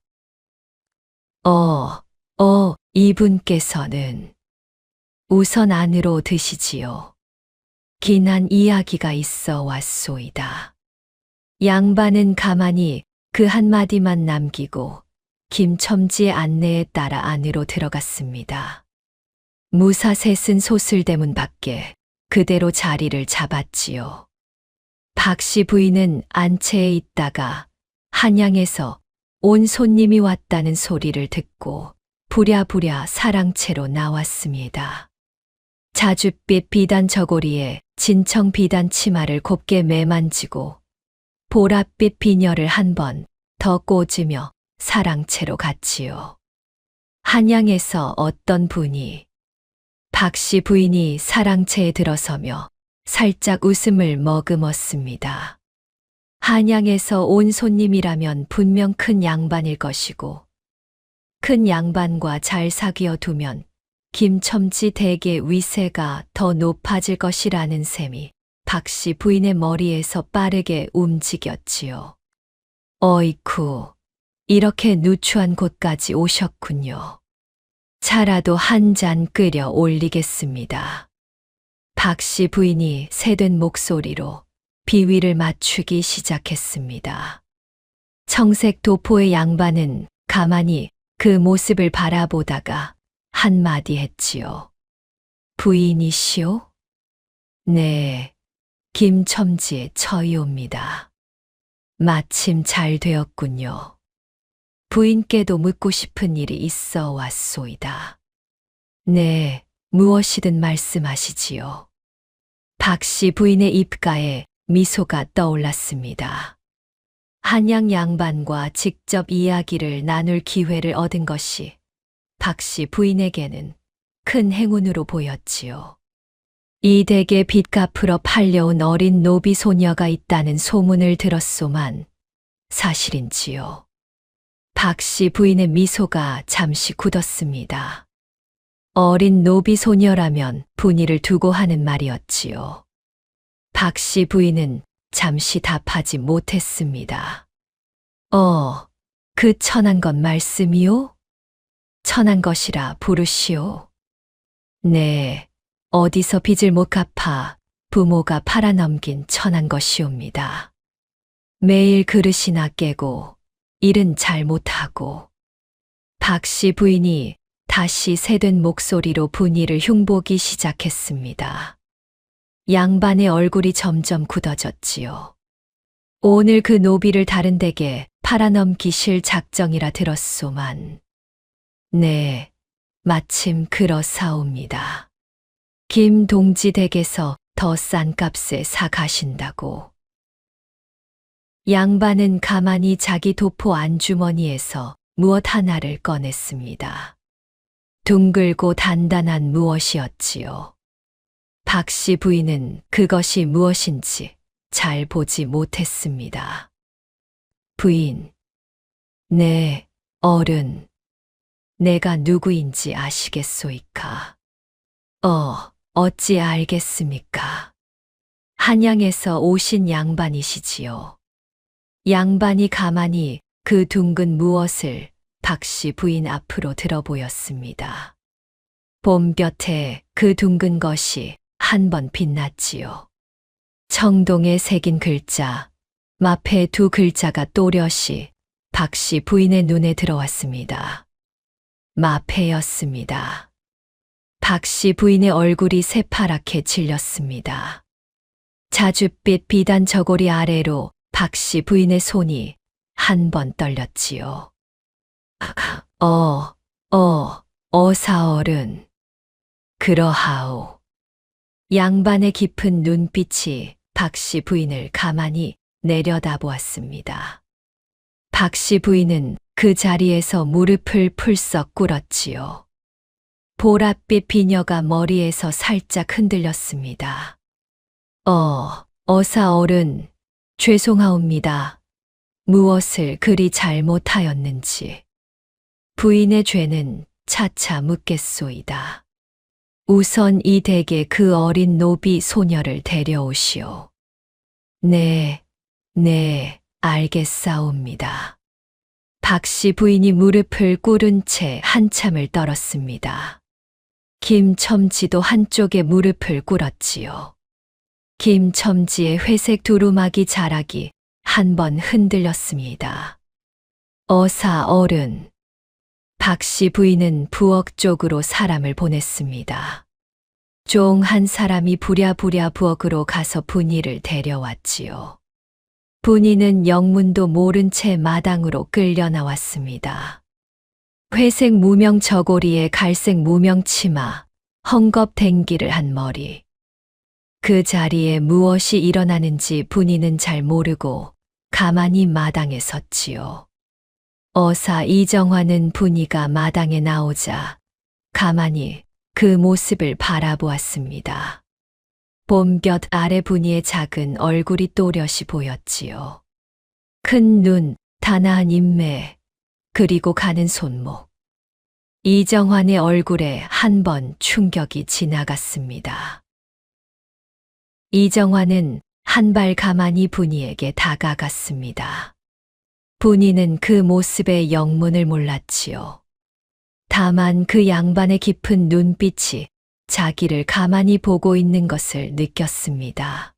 이분께서는 우선 안으로 드시지요. 긴한 이야기가 있어 왔소이다. 양반은 가만히 그 한마디만 남기고 김첨지의 안내에 따라 안으로 들어갔습니다. 무사셋은 소슬대문 밖에 그대로 자리를 잡았지요. 박씨 부인은 안채에 있다가 한양에서 온 손님이 왔다는 소리를 듣고 부랴부랴 사랑채로 나왔습니다. 자줏빛 비단 저고리에 진청 비단 치마를 곱게 매만지고 보랏빛 비녀를 한 번 더 꽂으며 사랑채로 갔지요. 한양에서 어떤 분이 박씨 부인이 사랑채에 들어서며 살짝 웃음을 머금었습니다. 한양에서 온 손님이라면 분명 큰 양반일 것이고 큰 양반과 잘 사귀어 두면 김첨지 댁의 위세가 더 높아질 것이라는 셈이 박씨 부인의 머리에서 빠르게 움직였지요. 어이쿠, 이렇게 누추한 곳까지 오셨군요. 차라도 한 잔 끓여 올리겠습니다. 박씨 부인이 새된 목소리로 비위를 맞추기 시작했습니다. 청색 도포의 양반은 가만히 그 모습을 바라보다가 한마디 했지요. 부인이시오? 네, 김첨지의 처이옵니다. 마침 잘 되었군요. 부인께도 묻고 싶은 일이 있어 왔소이다. 네, 무엇이든 말씀하시지요. 박씨 부인의 입가에 미소가 떠올랐습니다. 한양 양반과 직접 이야기를 나눌 기회를 얻은 것이 박씨 부인에게는 큰 행운으로 보였지요. 이 댁에 빚 갚으러 팔려온 어린 노비 소녀가 있다는 소문을 들었소만 사실인지요. 박씨 부인의 미소가 잠시 굳었습니다. 어린 노비 소녀라면 분이를 두고 하는 말이었지요. 박씨 부인은 잠시 답하지 못했습니다. 그 천한 것 말씀이요? 천한 것이라 부르시오. 네, 어디서 빚을 못 갚아 부모가 팔아넘긴 천한 것이옵니다. 매일 그릇이나 깨고 일은 잘 못하고. 박씨 부인이 다시 새된 목소리로 분이를 흉보기 시작했습니다. 양반의 얼굴이 점점 굳어졌지요. 오늘 그 노비를 다른 댁에 팔아넘기실 작정이라 들었소만. 네, 마침 그러사옵니다. 김동지 댁에서 더 싼 값에 사 가신다고. 양반은 가만히 자기 도포 안주머니에서 무엇 하나를 꺼냈습니다. 둥글고 단단한 무엇이었지요. 박씨 부인은 그것이 무엇인지 잘 보지 못했습니다. 부인, 네, 어른, 내가 누구인지 아시겠소이까? 어찌 알겠습니까? 한양에서 오신 양반이시지요. 양반이 가만히 그 둥근 무엇을 박씨 부인 앞으로 들어보였습니다. 봄볕에 그 둥근 것이 한 번 빛났지요. 청동에 새긴 글자, 마패 두 글자가 또렷이 박씨 부인의 눈에 들어왔습니다. 마패였습니다. 박씨 부인의 얼굴이 새파랗게 질렸습니다. 자줏빛 비단 저고리 아래로 박씨 부인의 손이 한 번 떨렸지요. 어사어른. 그러하오. 양반의 깊은 눈빛이 박씨 부인을 가만히 내려다보았습니다. 박씨 부인은 그 자리에서 무릎을 풀썩 꿇었지요. 보랏빛 비녀가 머리에서 살짝 흔들렸습니다. 어사어른, 죄송하옵니다. 무엇을 그리 잘못하였는지. 부인의 죄는 차차 묻겠소이다. 우선 이 댁에 그 어린 노비 소녀를 데려오시오. 네, 알겠사옵니다. 박씨 부인이 무릎을 꿇은 채 한참을 떨었습니다. 김첨지도 한쪽에 무릎을 꿇었지요. 김첨지의 회색 두루마기 자락이 한 번 흔들렸습니다. 어사어른. 박씨 부인은 부엌 쪽으로 사람을 보냈습니다. 종 한 사람이 부랴부랴 부엌으로 가서 분이를 데려왔지요. 분이는 영문도 모른 채 마당으로 끌려 나왔습니다. 회색 무명 저고리에 갈색 무명 치마, 헝겊 댕기를 한 머리. 그 자리에 무엇이 일어나는지 분이는 잘 모르고 가만히 마당에 섰지요. 어사 이정화는 분이가 마당에 나오자 가만히 그 모습을 바라보았습니다. 봄볕 아래 분이의 작은 얼굴이 또렷이 보였지요. 큰 눈, 단아한 인매, 그리고 가는 손목. 이정환의 얼굴에 한 번 충격이 지나갔습니다. 이정환은 한 발 가만히 분이에게 다가갔습니다. 분이는 그 모습의 영문을 몰랐지요. 다만 그 양반의 깊은 눈빛이 자기를 가만히 보고 있는 것을 느꼈습니다.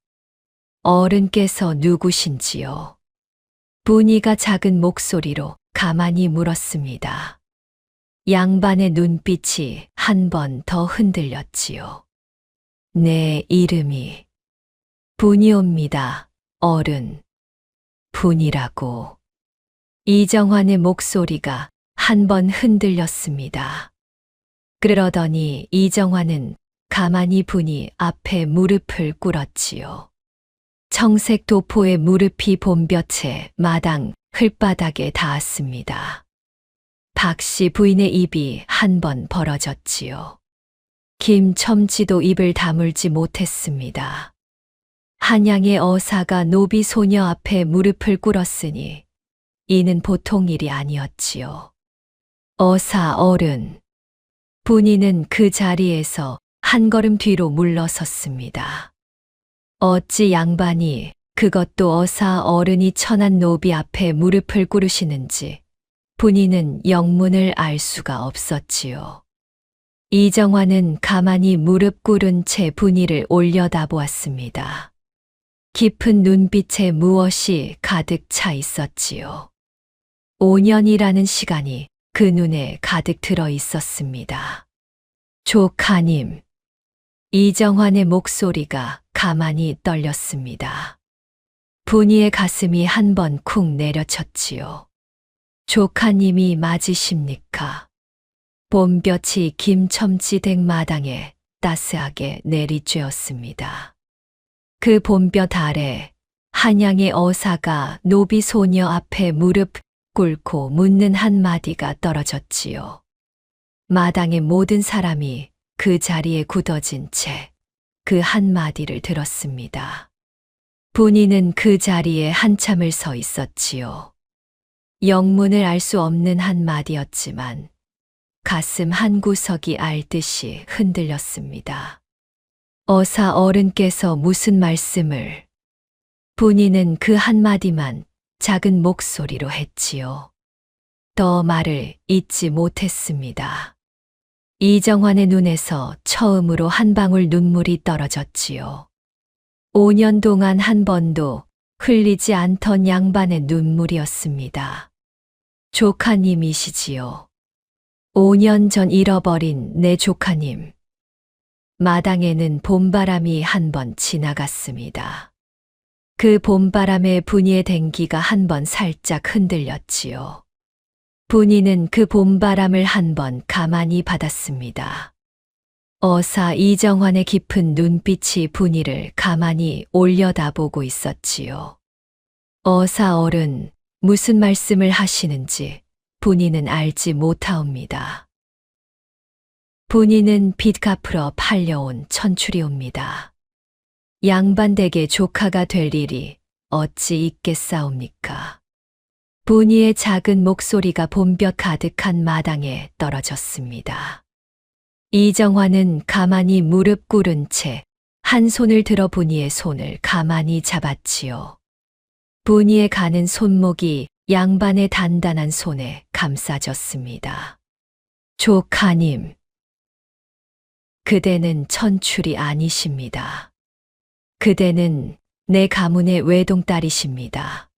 어른께서 누구신지요? 분이가 작은 목소리로 가만히 물었습니다. 양반의 눈빛이 한 번 더 흔들렸지요. 내 이름이 분이옵니다. 어른. 분이라고. 이정환의 목소리가 한 번 흔들렸습니다. 그러더니 이정환은 가만히 분이 앞에 무릎을 꿇었지요. 청색 도포의 무릎이 봄볕에 마당 흙바닥에 닿았습니다. 박씨 부인의 입이 한 번 벌어졌지요. 김첨지도 입을 다물지 못했습니다. 한양의 어사가 노비 소녀 앞에 무릎을 꿇었으니 이는 보통 일이 아니었지요. 어사 어른. 분이는 그 자리에서 한 걸음 뒤로 물러섰습니다. 어찌 양반이 그것도 어사 어른이 천한 노비 앞에 무릎을 꿇으시는지 분이는 영문을 알 수가 없었지요. 이정환은 가만히 무릎 꿇은 채 분이를 올려다보았습니다. 깊은 눈빛에 무엇이 가득 차 있었지요. 5년이라는 시간이 그 눈에 가득 들어 있었습니다. 조카님. 이정환의 목소리가 가만히 떨렸습니다. 분이의 가슴이 한 번 쿵 내려쳤지요. 조카님이 맞으십니까? 봄볕이 김첨지 댁 마당에 따스하게 내리쬐었습니다. 그 봄볕 아래 한양의 어사가 노비 소녀 앞에 무릎 꿇고 묻는 한마디가 떨어졌지요. 마당의 모든 사람이 그 자리에 굳어진 채 그 한마디를 들었습니다. 분이는 그 자리에 한참을 서 있었지요. 영문을 알 수 없는 한마디였지만 가슴 한구석이 알듯이 흔들렸습니다. 어사 어른께서 무슨 말씀을? 분이는 그 한마디만 작은 목소리로 했지요. 더 말을 잇지 못했습니다. 이정환의 눈에서 처음으로 한 방울 눈물이 떨어졌지요. 5년 동안 한 번도 흘리지 않던 양반의 눈물이었습니다. 조카님이시지요. 5년 전 잃어버린 내 조카님. 마당에는 봄바람이 한 번 지나갔습니다. 그 봄바람에 분이의 댕기가 한 번 살짝 흔들렸지요. 분이는 그 봄바람을 한 번 가만히 받았습니다. 어사 이정환의 깊은 눈빛이 분이를 가만히 올려다보고 있었지요. 어사 어른, 무슨 말씀을 하시는지 분이는 알지 못하옵니다. 분이는 빚 갚으러 팔려온 천출이옵니다. 양반댁의 조카가 될 일이 어찌 있겠사옵니까? 분이의 작은 목소리가 봄볕 가득한 마당에 떨어졌습니다. 이정환은 가만히 무릎 꿇은 채 한 손을 들어 분이의 손을 가만히 잡았지요. 분이의 가는 손목이 양반의 단단한 손에 감싸졌습니다. 조카님. 그대는 천출이 아니십니다. 그대는 내 가문의 외동딸이십니다.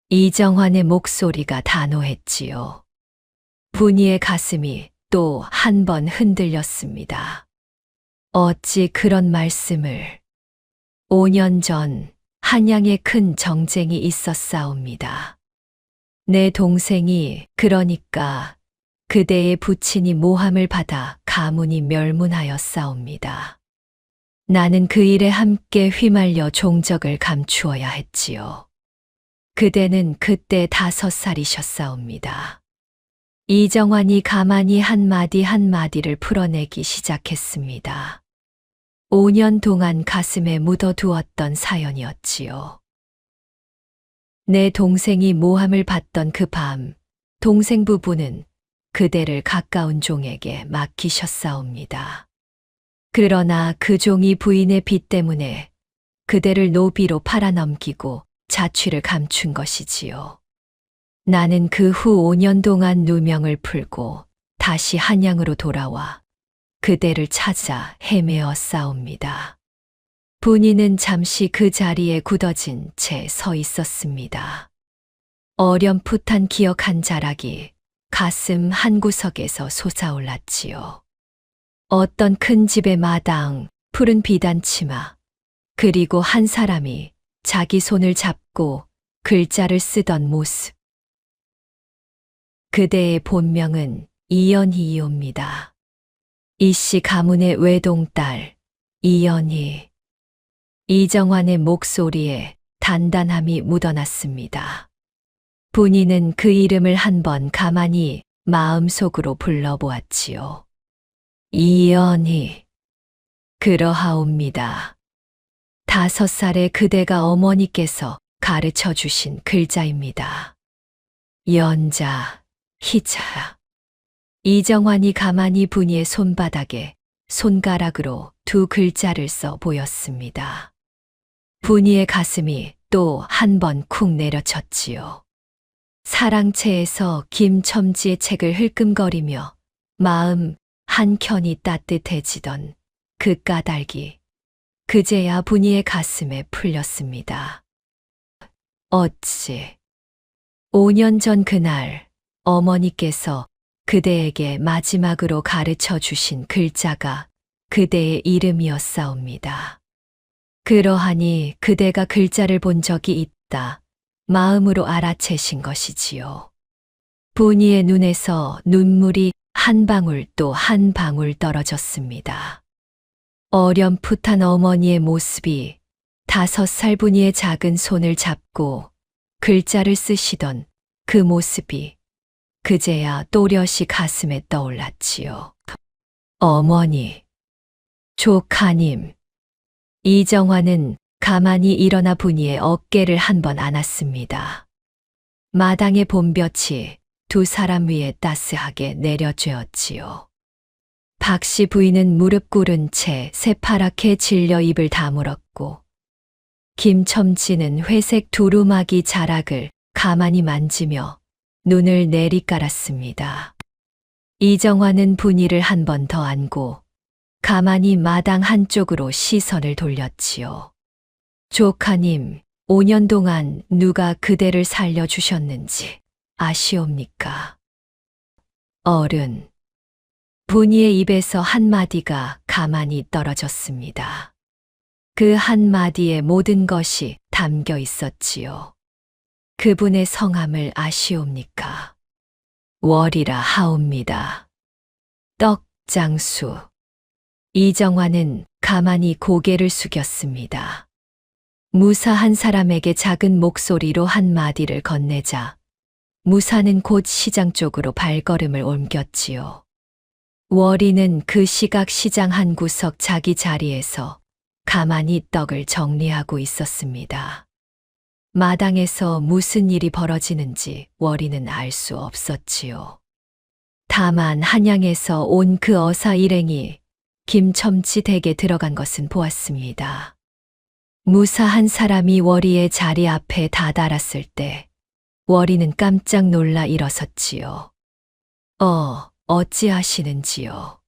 이정환의 목소리가 단호했지요. 분이의 가슴이 또 한 번 흔들렸습니다. 어찌 그런 말씀을. 5년 전 한양에 큰 정쟁이 있었사옵니다. 내 동생이 그러니까 그대의 부친이 모함을 받아 가문이 멸문하였사옵니다. 나는 그 일에 함께 휘말려 종적을 감추어야 했지요. 그대는 그때 5살이셨사옵니다. 이정환이 가만히 한마디 한마디를 풀어내기 시작했습니다. 5년 동안 가슴에 묻어두었던 사연이었지요. 내 동생이 모함을 받던 그 밤, 동생 부부는 그대를 가까운 종에게 맡기셨사옵니다. 그러나 그 종이 부인의 빚 때문에 그대를 노비로 팔아넘기고 자취를 감춘 것이지요. 나는 그 후 5년 동안 누명을 풀고 다시 한양으로 돌아와 그대를 찾아 헤매어 싸웁니다. 분이는 잠시 그 자리에 굳어진 채 서 있었습니다. 어렴풋한 기억 한 자락이 가슴 한구석에서 솟아올랐지요. 어떤 큰 집의 마당, 푸른 비단치마, 그리고 한 사람이 자기 손을 잡고 글자를 쓰던 모습. 그대의 본명은 이연희이옵니다. 이씨 가문의 외동딸 이연희. 이정환의 목소리에 단단함이 묻어났습니다. 분이는 그 이름을 한번 가만히 마음속으로 불러보았지요. 이연희. 그러하옵니다. 5살의 그대가 어머니께서 가르쳐 주신 글자입니다. 연자, 희자. 이정환이 가만히 분이의 손바닥에 손가락으로 2 글자를 써 보였습니다. 분이의 가슴이 또 한 번 쿵 내려쳤지요. 사랑채에서 김첨지의 책을 흘끔거리며 마음 한켠이 따뜻해지던 그 까닭이 그제야 분이의 가슴에 풀렸습니다. 어찌 5년 전 그날 어머니께서 그대에게 마지막으로 가르쳐 주신 글자가 그대의 이름이었사옵니다. 그러하니 그대가 글자를 본 적이 있다 마음으로 알아채신 것이지요. 분이의 눈에서 눈물이 한 방울 또 한 방울 떨어졌습니다. 어렴풋한 어머니의 모습이 5살 분이의 작은 손을 잡고 글자를 쓰시던 그 모습이 그제야 또렷이 가슴에 떠올랐지요. 어머니, 조카님. 이정환은 가만히 일어나 분이의 어깨를 한번 안았습니다. 마당의 봄볕이 2 사람 위에 따스하게 내려쬐었지요. 박씨 부인은 무릎 꿇은 채 새파랗게 질려 입을 다물었고 김첨지는 회색 두루마기 자락을 가만히 만지며 눈을 내리깔았습니다. 이정환은 분이를 한 번 더 안고 가만히 마당 한쪽으로 시선을 돌렸지요. 조카님, 5년 동안 누가 그대를 살려주셨는지 아시옵니까? 어른. 분이의 입에서 한마디가 가만히 떨어졌습니다. 그 한마디에 모든 것이 담겨 있었지요. 그분의 성함을 아시옵니까? 월이라 하옵니다. 떡장수. 이정환은 가만히 고개를 숙였습니다. 무사한 사람에게 작은 목소리로 한마디를 건네자 무사는 곧 시장 쪽으로 발걸음을 옮겼지요. 월이는 그 시각 시장 한 구석 자기 자리에서 가만히 떡을 정리하고 있었습니다. 마당에서 무슨 일이 벌어지는지 월이는 알 수 없었지요. 다만 한양에서 온 그 어사 일행이 김첨지 댁에 들어간 것은 보았습니다. 무사한 사람이 월이의 자리 앞에 다다랐을 때 월이는 깜짝 놀라 일어섰지요. 어찌하시는지요?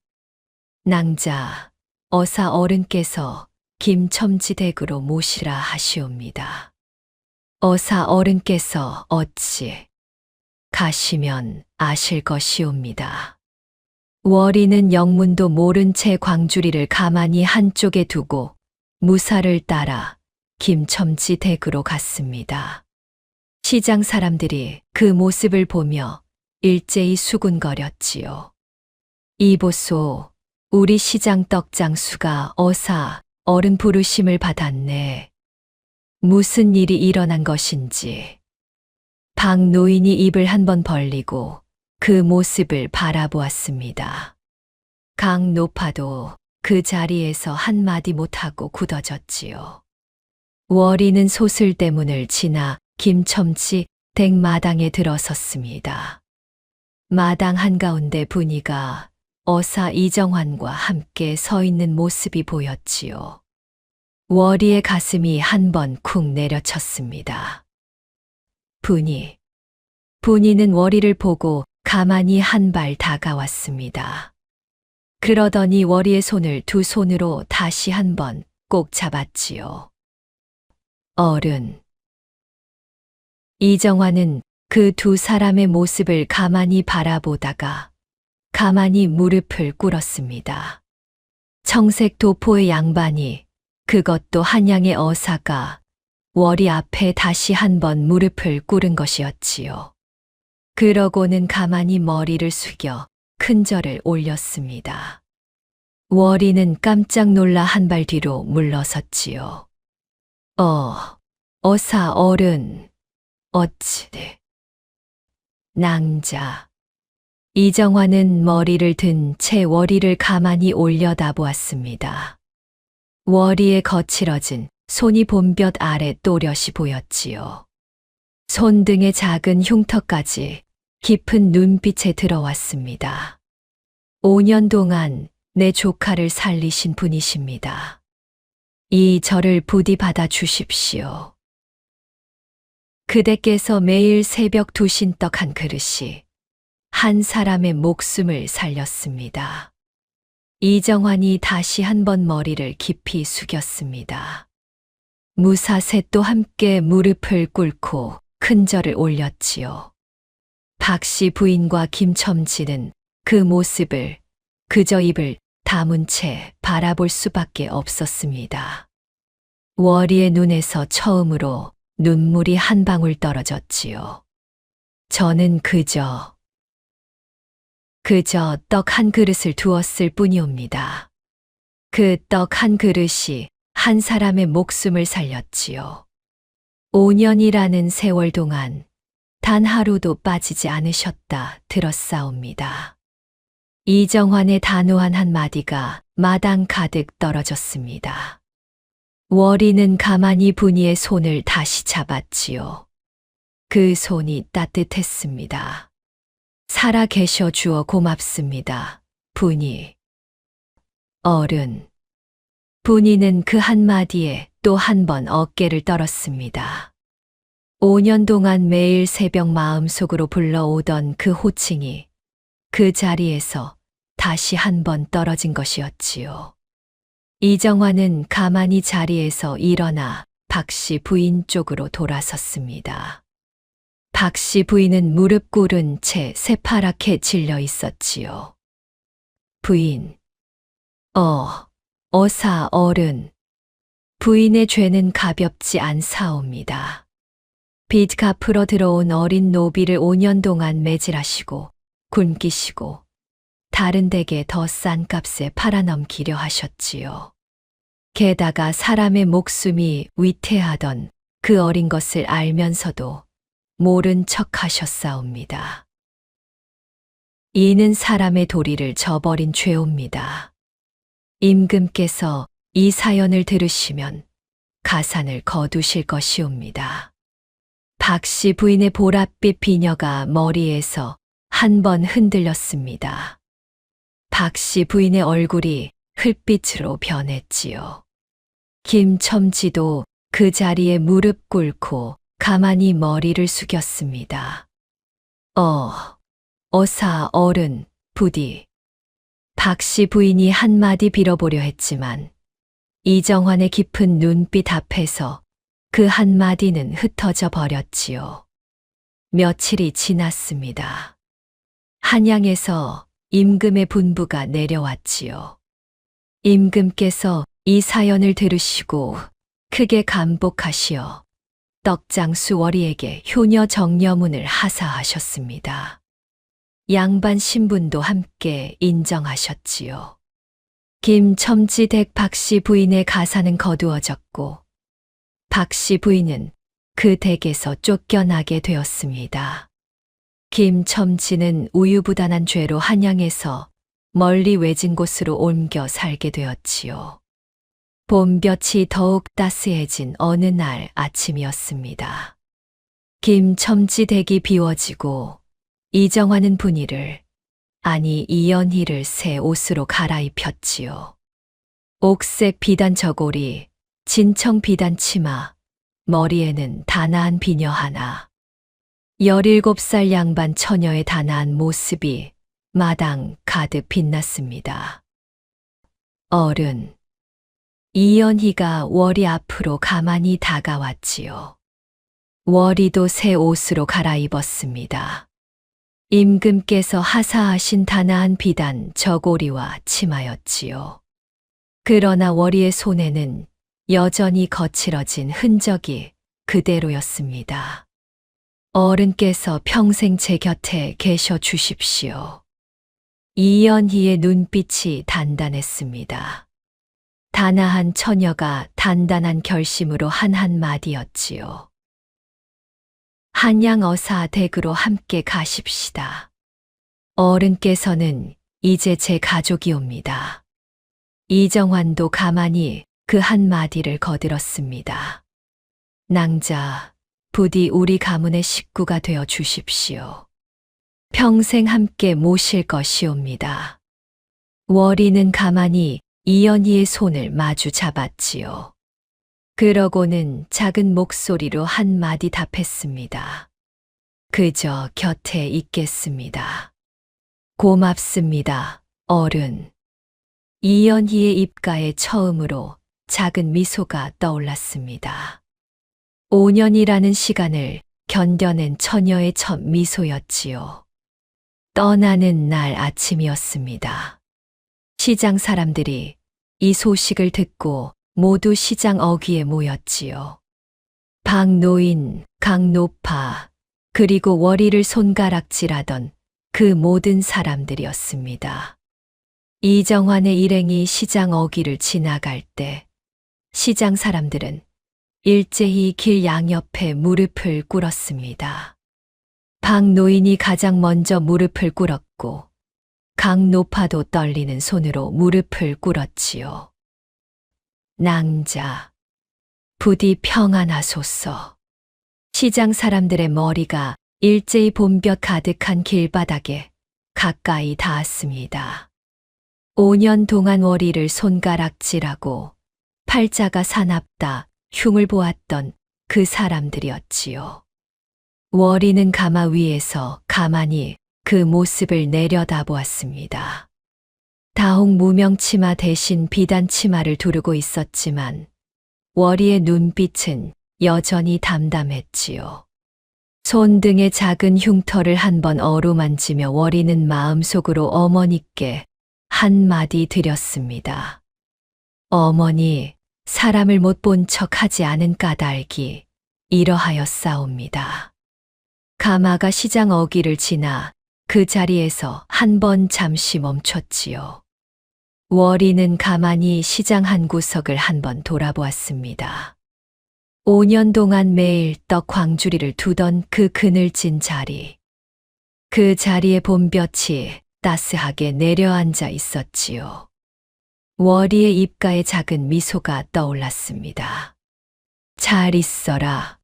낭자, 어사 어른께서 김첨지 댁으로 모시라 하시옵니다. 어사 어른께서 어찌 가시면 아실 것이옵니다. 월이는 영문도 모른 채 광주리를 가만히 한쪽에 두고 무사를 따라 김첨지 댁으로 갔습니다. 시장 사람들이 그 모습을 보며 일제히 수군거렸지요. 이보소, 우리 시장 떡장수가 어사 어른 부르심을 받았네. 무슨 일이 일어난 것인지. 박 노인이 입을 한번 벌리고 그 모습을 바라보았습니다. 강 노파도 그 자리에서 한마디 못하고 굳어졌지요. 월이는 소슬대문을 지나 김첨지 댁 마당에 들어섰습니다. 마당 한가운데 분이가 어사 이정환과 함께 서 있는 모습이 보였지요. 월이의 가슴이 한 번 쿵 내려쳤습니다. 분이는 월이를 보고 가만히 한 발 다가왔습니다. 그러더니 월이의 손을 두 손으로 다시 한 번 꼭 잡았지요. 어른. 이정환은 그 두 사람의 모습을 가만히 바라보다가 가만히 무릎을 꿇었습니다. 청색 도포의 양반이, 그것도 한양의 어사가 월이 앞에 다시 한 번 무릎을 꿇은 것이었지요. 그러고는 가만히 머리를 숙여 큰 절을 올렸습니다. 월이는 깜짝 놀라 한 발 뒤로 물러섰지요. 어사 어른, 어찌, 낭자. 이정환은 머리를 든 채 월이를 가만히 올려다보았습니다. 월이의 거칠어진 손이 봄볕 아래 또렷이 보였지요. 손등의 작은 흉터까지 깊은 눈빛에 들어왔습니다. 5년 동안 내 조카를 살리신 분이십니다. 이 절을 부디 받아 주십시오. 그대께서 매일 새벽 두신떡 한 그릇이 한 사람의 목숨을 살렸습니다. 이정환이 다시 한 번 머리를 깊이 숙였습니다. 무사셋도 함께 무릎을 꿇고 큰 절을 올렸지요. 박씨 부인과 김첨지는 그 모습을 그저 입을 다문 채 바라볼 수밖에 없었습니다. 월이의 눈에서 처음으로 눈물이 한 방울 떨어졌지요. 저는 그저 떡 한 그릇을 두었을 뿐이옵니다. 그 떡 한 그릇이 한 사람의 목숨을 살렸지요. 5년이라는 세월 동안 단 하루도 빠지지 않으셨다 들었사옵니다. 이정환의 단호한 한마디가 마당 가득 떨어졌습니다. 월이는 가만히 분이의 손을 다시 잡았지요. 그 손이 따뜻했습니다. 살아 계셔 주어 고맙습니다. 분이. 어른. 분이는 그 한마디에 또 한 번 어깨를 떨었습니다. 5년 동안 매일 새벽 마음속으로 불러오던 그 호칭이 그 자리에서 다시 한 번 떨어진 것이었지요. 이정환은 가만히 자리에서 일어나 박씨 부인 쪽으로 돌아섰습니다. 박씨 부인은 무릎 꿇은 채 새파랗게 질려 있었지요. 부인. 어사 어른. 부인의 죄는 가볍지 않사옵니다. 빚 갚으러 들어온 어린 노비를 5년 동안 매질하시고 굶기시고 다른 댁에 더 싼 값에 팔아넘기려 하셨지요. 게다가 사람의 목숨이 위태하던 그 어린 것을 알면서도 모른 척 하셨사옵니다. 이는 사람의 도리를 저버린 죄옵니다. 임금께서 이 사연을 들으시면 가산을 거두실 것이옵니다. 박씨 부인의 보랏빛 비녀가 머리에서 한 번 흔들렸습니다. 박씨 부인의 얼굴이 흙빛으로 변했지요. 김첨지도 그 자리에 무릎 꿇고 가만히 머리를 숙였습니다. 어사 어른, 부디. 박씨 부인이 한마디 빌어보려 했지만 이정환의 깊은 눈빛 앞에서 그 한마디는 흩어져 버렸지요. 며칠이 지났습니다. 한양에서 임금의 분부가 내려왔지요. 임금께서 이 사연을 들으시고 크게 감복하시어 떡장수 월이에게 효녀 정려문을 하사하셨습니다. 양반 신분도 함께 인정하셨지요. 김첨지 댁 박씨 부인의 가사는 거두어졌고 박씨 부인은 그 댁에서 쫓겨나게 되었습니다. 김첨지는 우유부단한 죄로 한양에서 멀리 외진 곳으로 옮겨 살게 되었지요. 봄볕이 더욱 따스해진 어느 날 아침이었습니다. 김첨지 댁이 비워지고 이정환은 분이를, 아니 이연희를 새 옷으로 갈아입혔지요. 옥색 비단 저고리, 진청 비단 치마, 머리에는 단아한 비녀 하나. 17살 양반 처녀의 단아한 모습이 마당 가득 빛났습니다. 어른. 이연희가 월이 앞으로 가만히 다가왔지요. 월이도 새 옷으로 갈아입었습니다. 임금께서 하사하신 단아한 비단 저고리와 치마였지요. 그러나 월이의 손에는 여전히 거칠어진 흔적이 그대로였습니다. 어른께서 평생 제 곁에 계셔 주십시오. 이연희의 눈빛이 단단했습니다. 단아한 처녀가 단단한 결심으로 한 한마디였지요. 한양어사 댁으로 함께 가십시다. 어른께서는 이제 제 가족이옵니다. 이정환도 가만히 그 한마디를 거들었습니다. 낭자, 부디 우리 가문의 식구가 되어 주십시오. 평생 함께 모실 것이옵니다. 월이는 가만히 이연희의 손을 마주 잡았지요. 그러고는 작은 목소리로 한마디 답했습니다. 그저 곁에 있겠습니다. 고맙습니다, 어른. 이연희의 입가에 처음으로 작은 미소가 떠올랐습니다. 5년이라는 시간을 견뎌낸 처녀의 첫 미소였지요. 떠나는 날 아침이었습니다. 시장 사람들이 이 소식을 듣고 모두 시장 어귀에 모였지요. 박노인, 강노파, 그리고 월이를 손가락질하던 그 모든 사람들이었습니다. 이정환의 일행이 시장 어귀를 지나갈 때 시장 사람들은 일제히 길 양옆에 무릎을 꿇었습니다. 박노인이 가장 먼저 무릎을 꿇었고 강노파도 떨리는 손으로 무릎을 꿇었지요. 낭자, 부디 평안하소서. 시장 사람들의 머리가 일제히 봄볕 가득한 길바닥에 가까이 닿았습니다. 5년 동안 월이를 손가락질하고 팔자가 사납다 흉을 보았던 그 사람들이었지요. 월이는 가마 위에서 가만히 그 모습을 내려다보았습니다. 다홍 무명치마 대신 비단 치마를 두르고 있었지만 월이의 눈빛은 여전히 담담했지요. 손등의 작은 흉터를 한번 어루만지며 월이는 마음속으로 어머니께 한마디 드렸습니다. 어머니, 사람을 못 본 척하지 않은 까닭이 이러하였사옵니다. 가마가 시장 어귀를 지나 그 자리에서 한 번 잠시 멈췄지요. 월이는 가만히 시장 한 구석을 한번 돌아보았습니다. 5년 동안 매일 떡 광주리를 두던 그 그늘진 자리. 그 자리에 봄볕이 따스하게 내려앉아 있었지요. 월이의 입가에 작은 미소가 떠올랐습니다. 잘 있어라.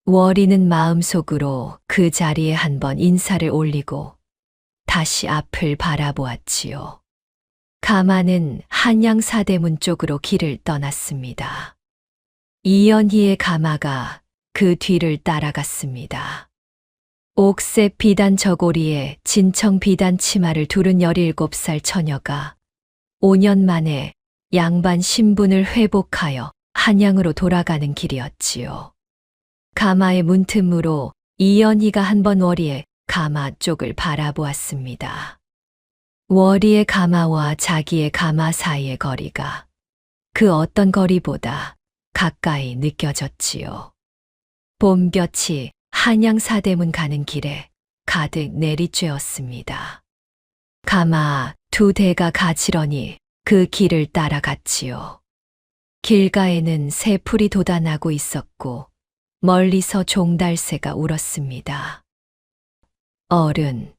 월이는 마음속으로 그 자리에 한번 인사를 올리고 다시 앞을 바라보았지요. 가마는 한양 사대문 쪽으로 길을 떠났습니다. 이연희의 가마가 그 뒤를 따라갔습니다. 옥색 비단 저고리에 진청 비단 치마를 두른 17살 처녀가 5년 만에 양반 신분을 회복하여 한양으로 돌아가는 길이었지요. 가마의 문틈으로 이연희가 한번 월이의 가마 쪽을 바라보았습니다. 월이의 가마와 자기의 가마 사이의 거리가 그 어떤 거리보다 가까이 느껴졌지요. 봄볕이 한양 사대문 가는 길에 가득 내리쬐었습니다. 가마 2대가 가지런히 그 길을 따라갔지요. 길가에는 새풀이 돋아나고 있었고 멀리서 종달새가 울었습니다. 어른.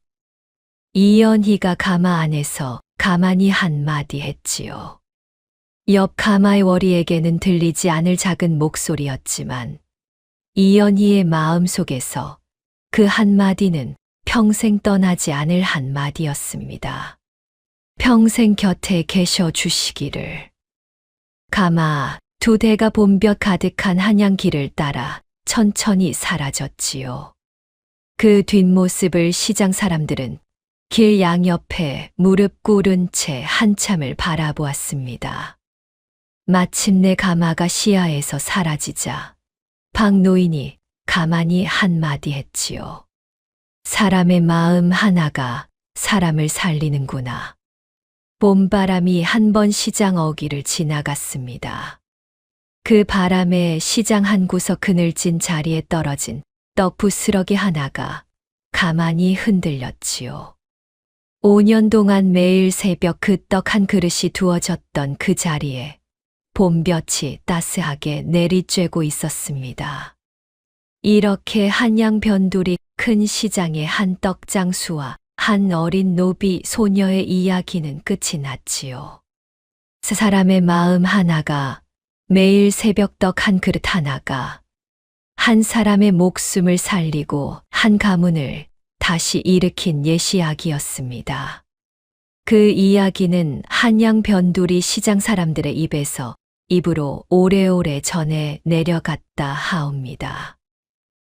이연희가 가마 안에서 가만히 한마디 했지요. 옆 가마의 월이에게는 들리지 않을 작은 목소리였지만 이연희의 마음속에서 그 한마디는 평생 떠나지 않을 한마디였습니다. 평생 곁에 계셔 주시기를. 가마 2대가 봄볕 가득한 한양길을 따라 천천히 사라졌지요. 그 뒷모습을 시장 사람들은 길 양옆에 무릎 꿇은 채 한참을 바라보았습니다. 마침내 가마가 시야에서 사라지자 박 노인이 가만히 한마디 했지요. 사람의 마음 하나가 사람을 살리는구나. 봄바람이 한 번 시장 어귀를 지나갔습니다. 그 바람에 시장 한 구석 그늘진 자리에 떨어진 떡 부스러기 하나가 가만히 흔들렸지요. 5년 동안 매일 새벽 그 떡 한 그릇이 두어졌던 그 자리에 봄볕이 따스하게 내리쬐고 있었습니다. 이렇게 한양 변두리 큰 시장의 한 떡장수와 한 어린 노비 소녀의 이야기는 끝이 났지요. 사람의 마음 하나가, 매일 새벽 떡 한 그릇 하나가 한 사람의 목숨을 살리고 한 가문을 다시 일으킨 옛 이야기였습니다. 그 이야기는 한양 변두리 시장 사람들의 입에서 입으로 오래오래 전해 내려갔다 하옵니다.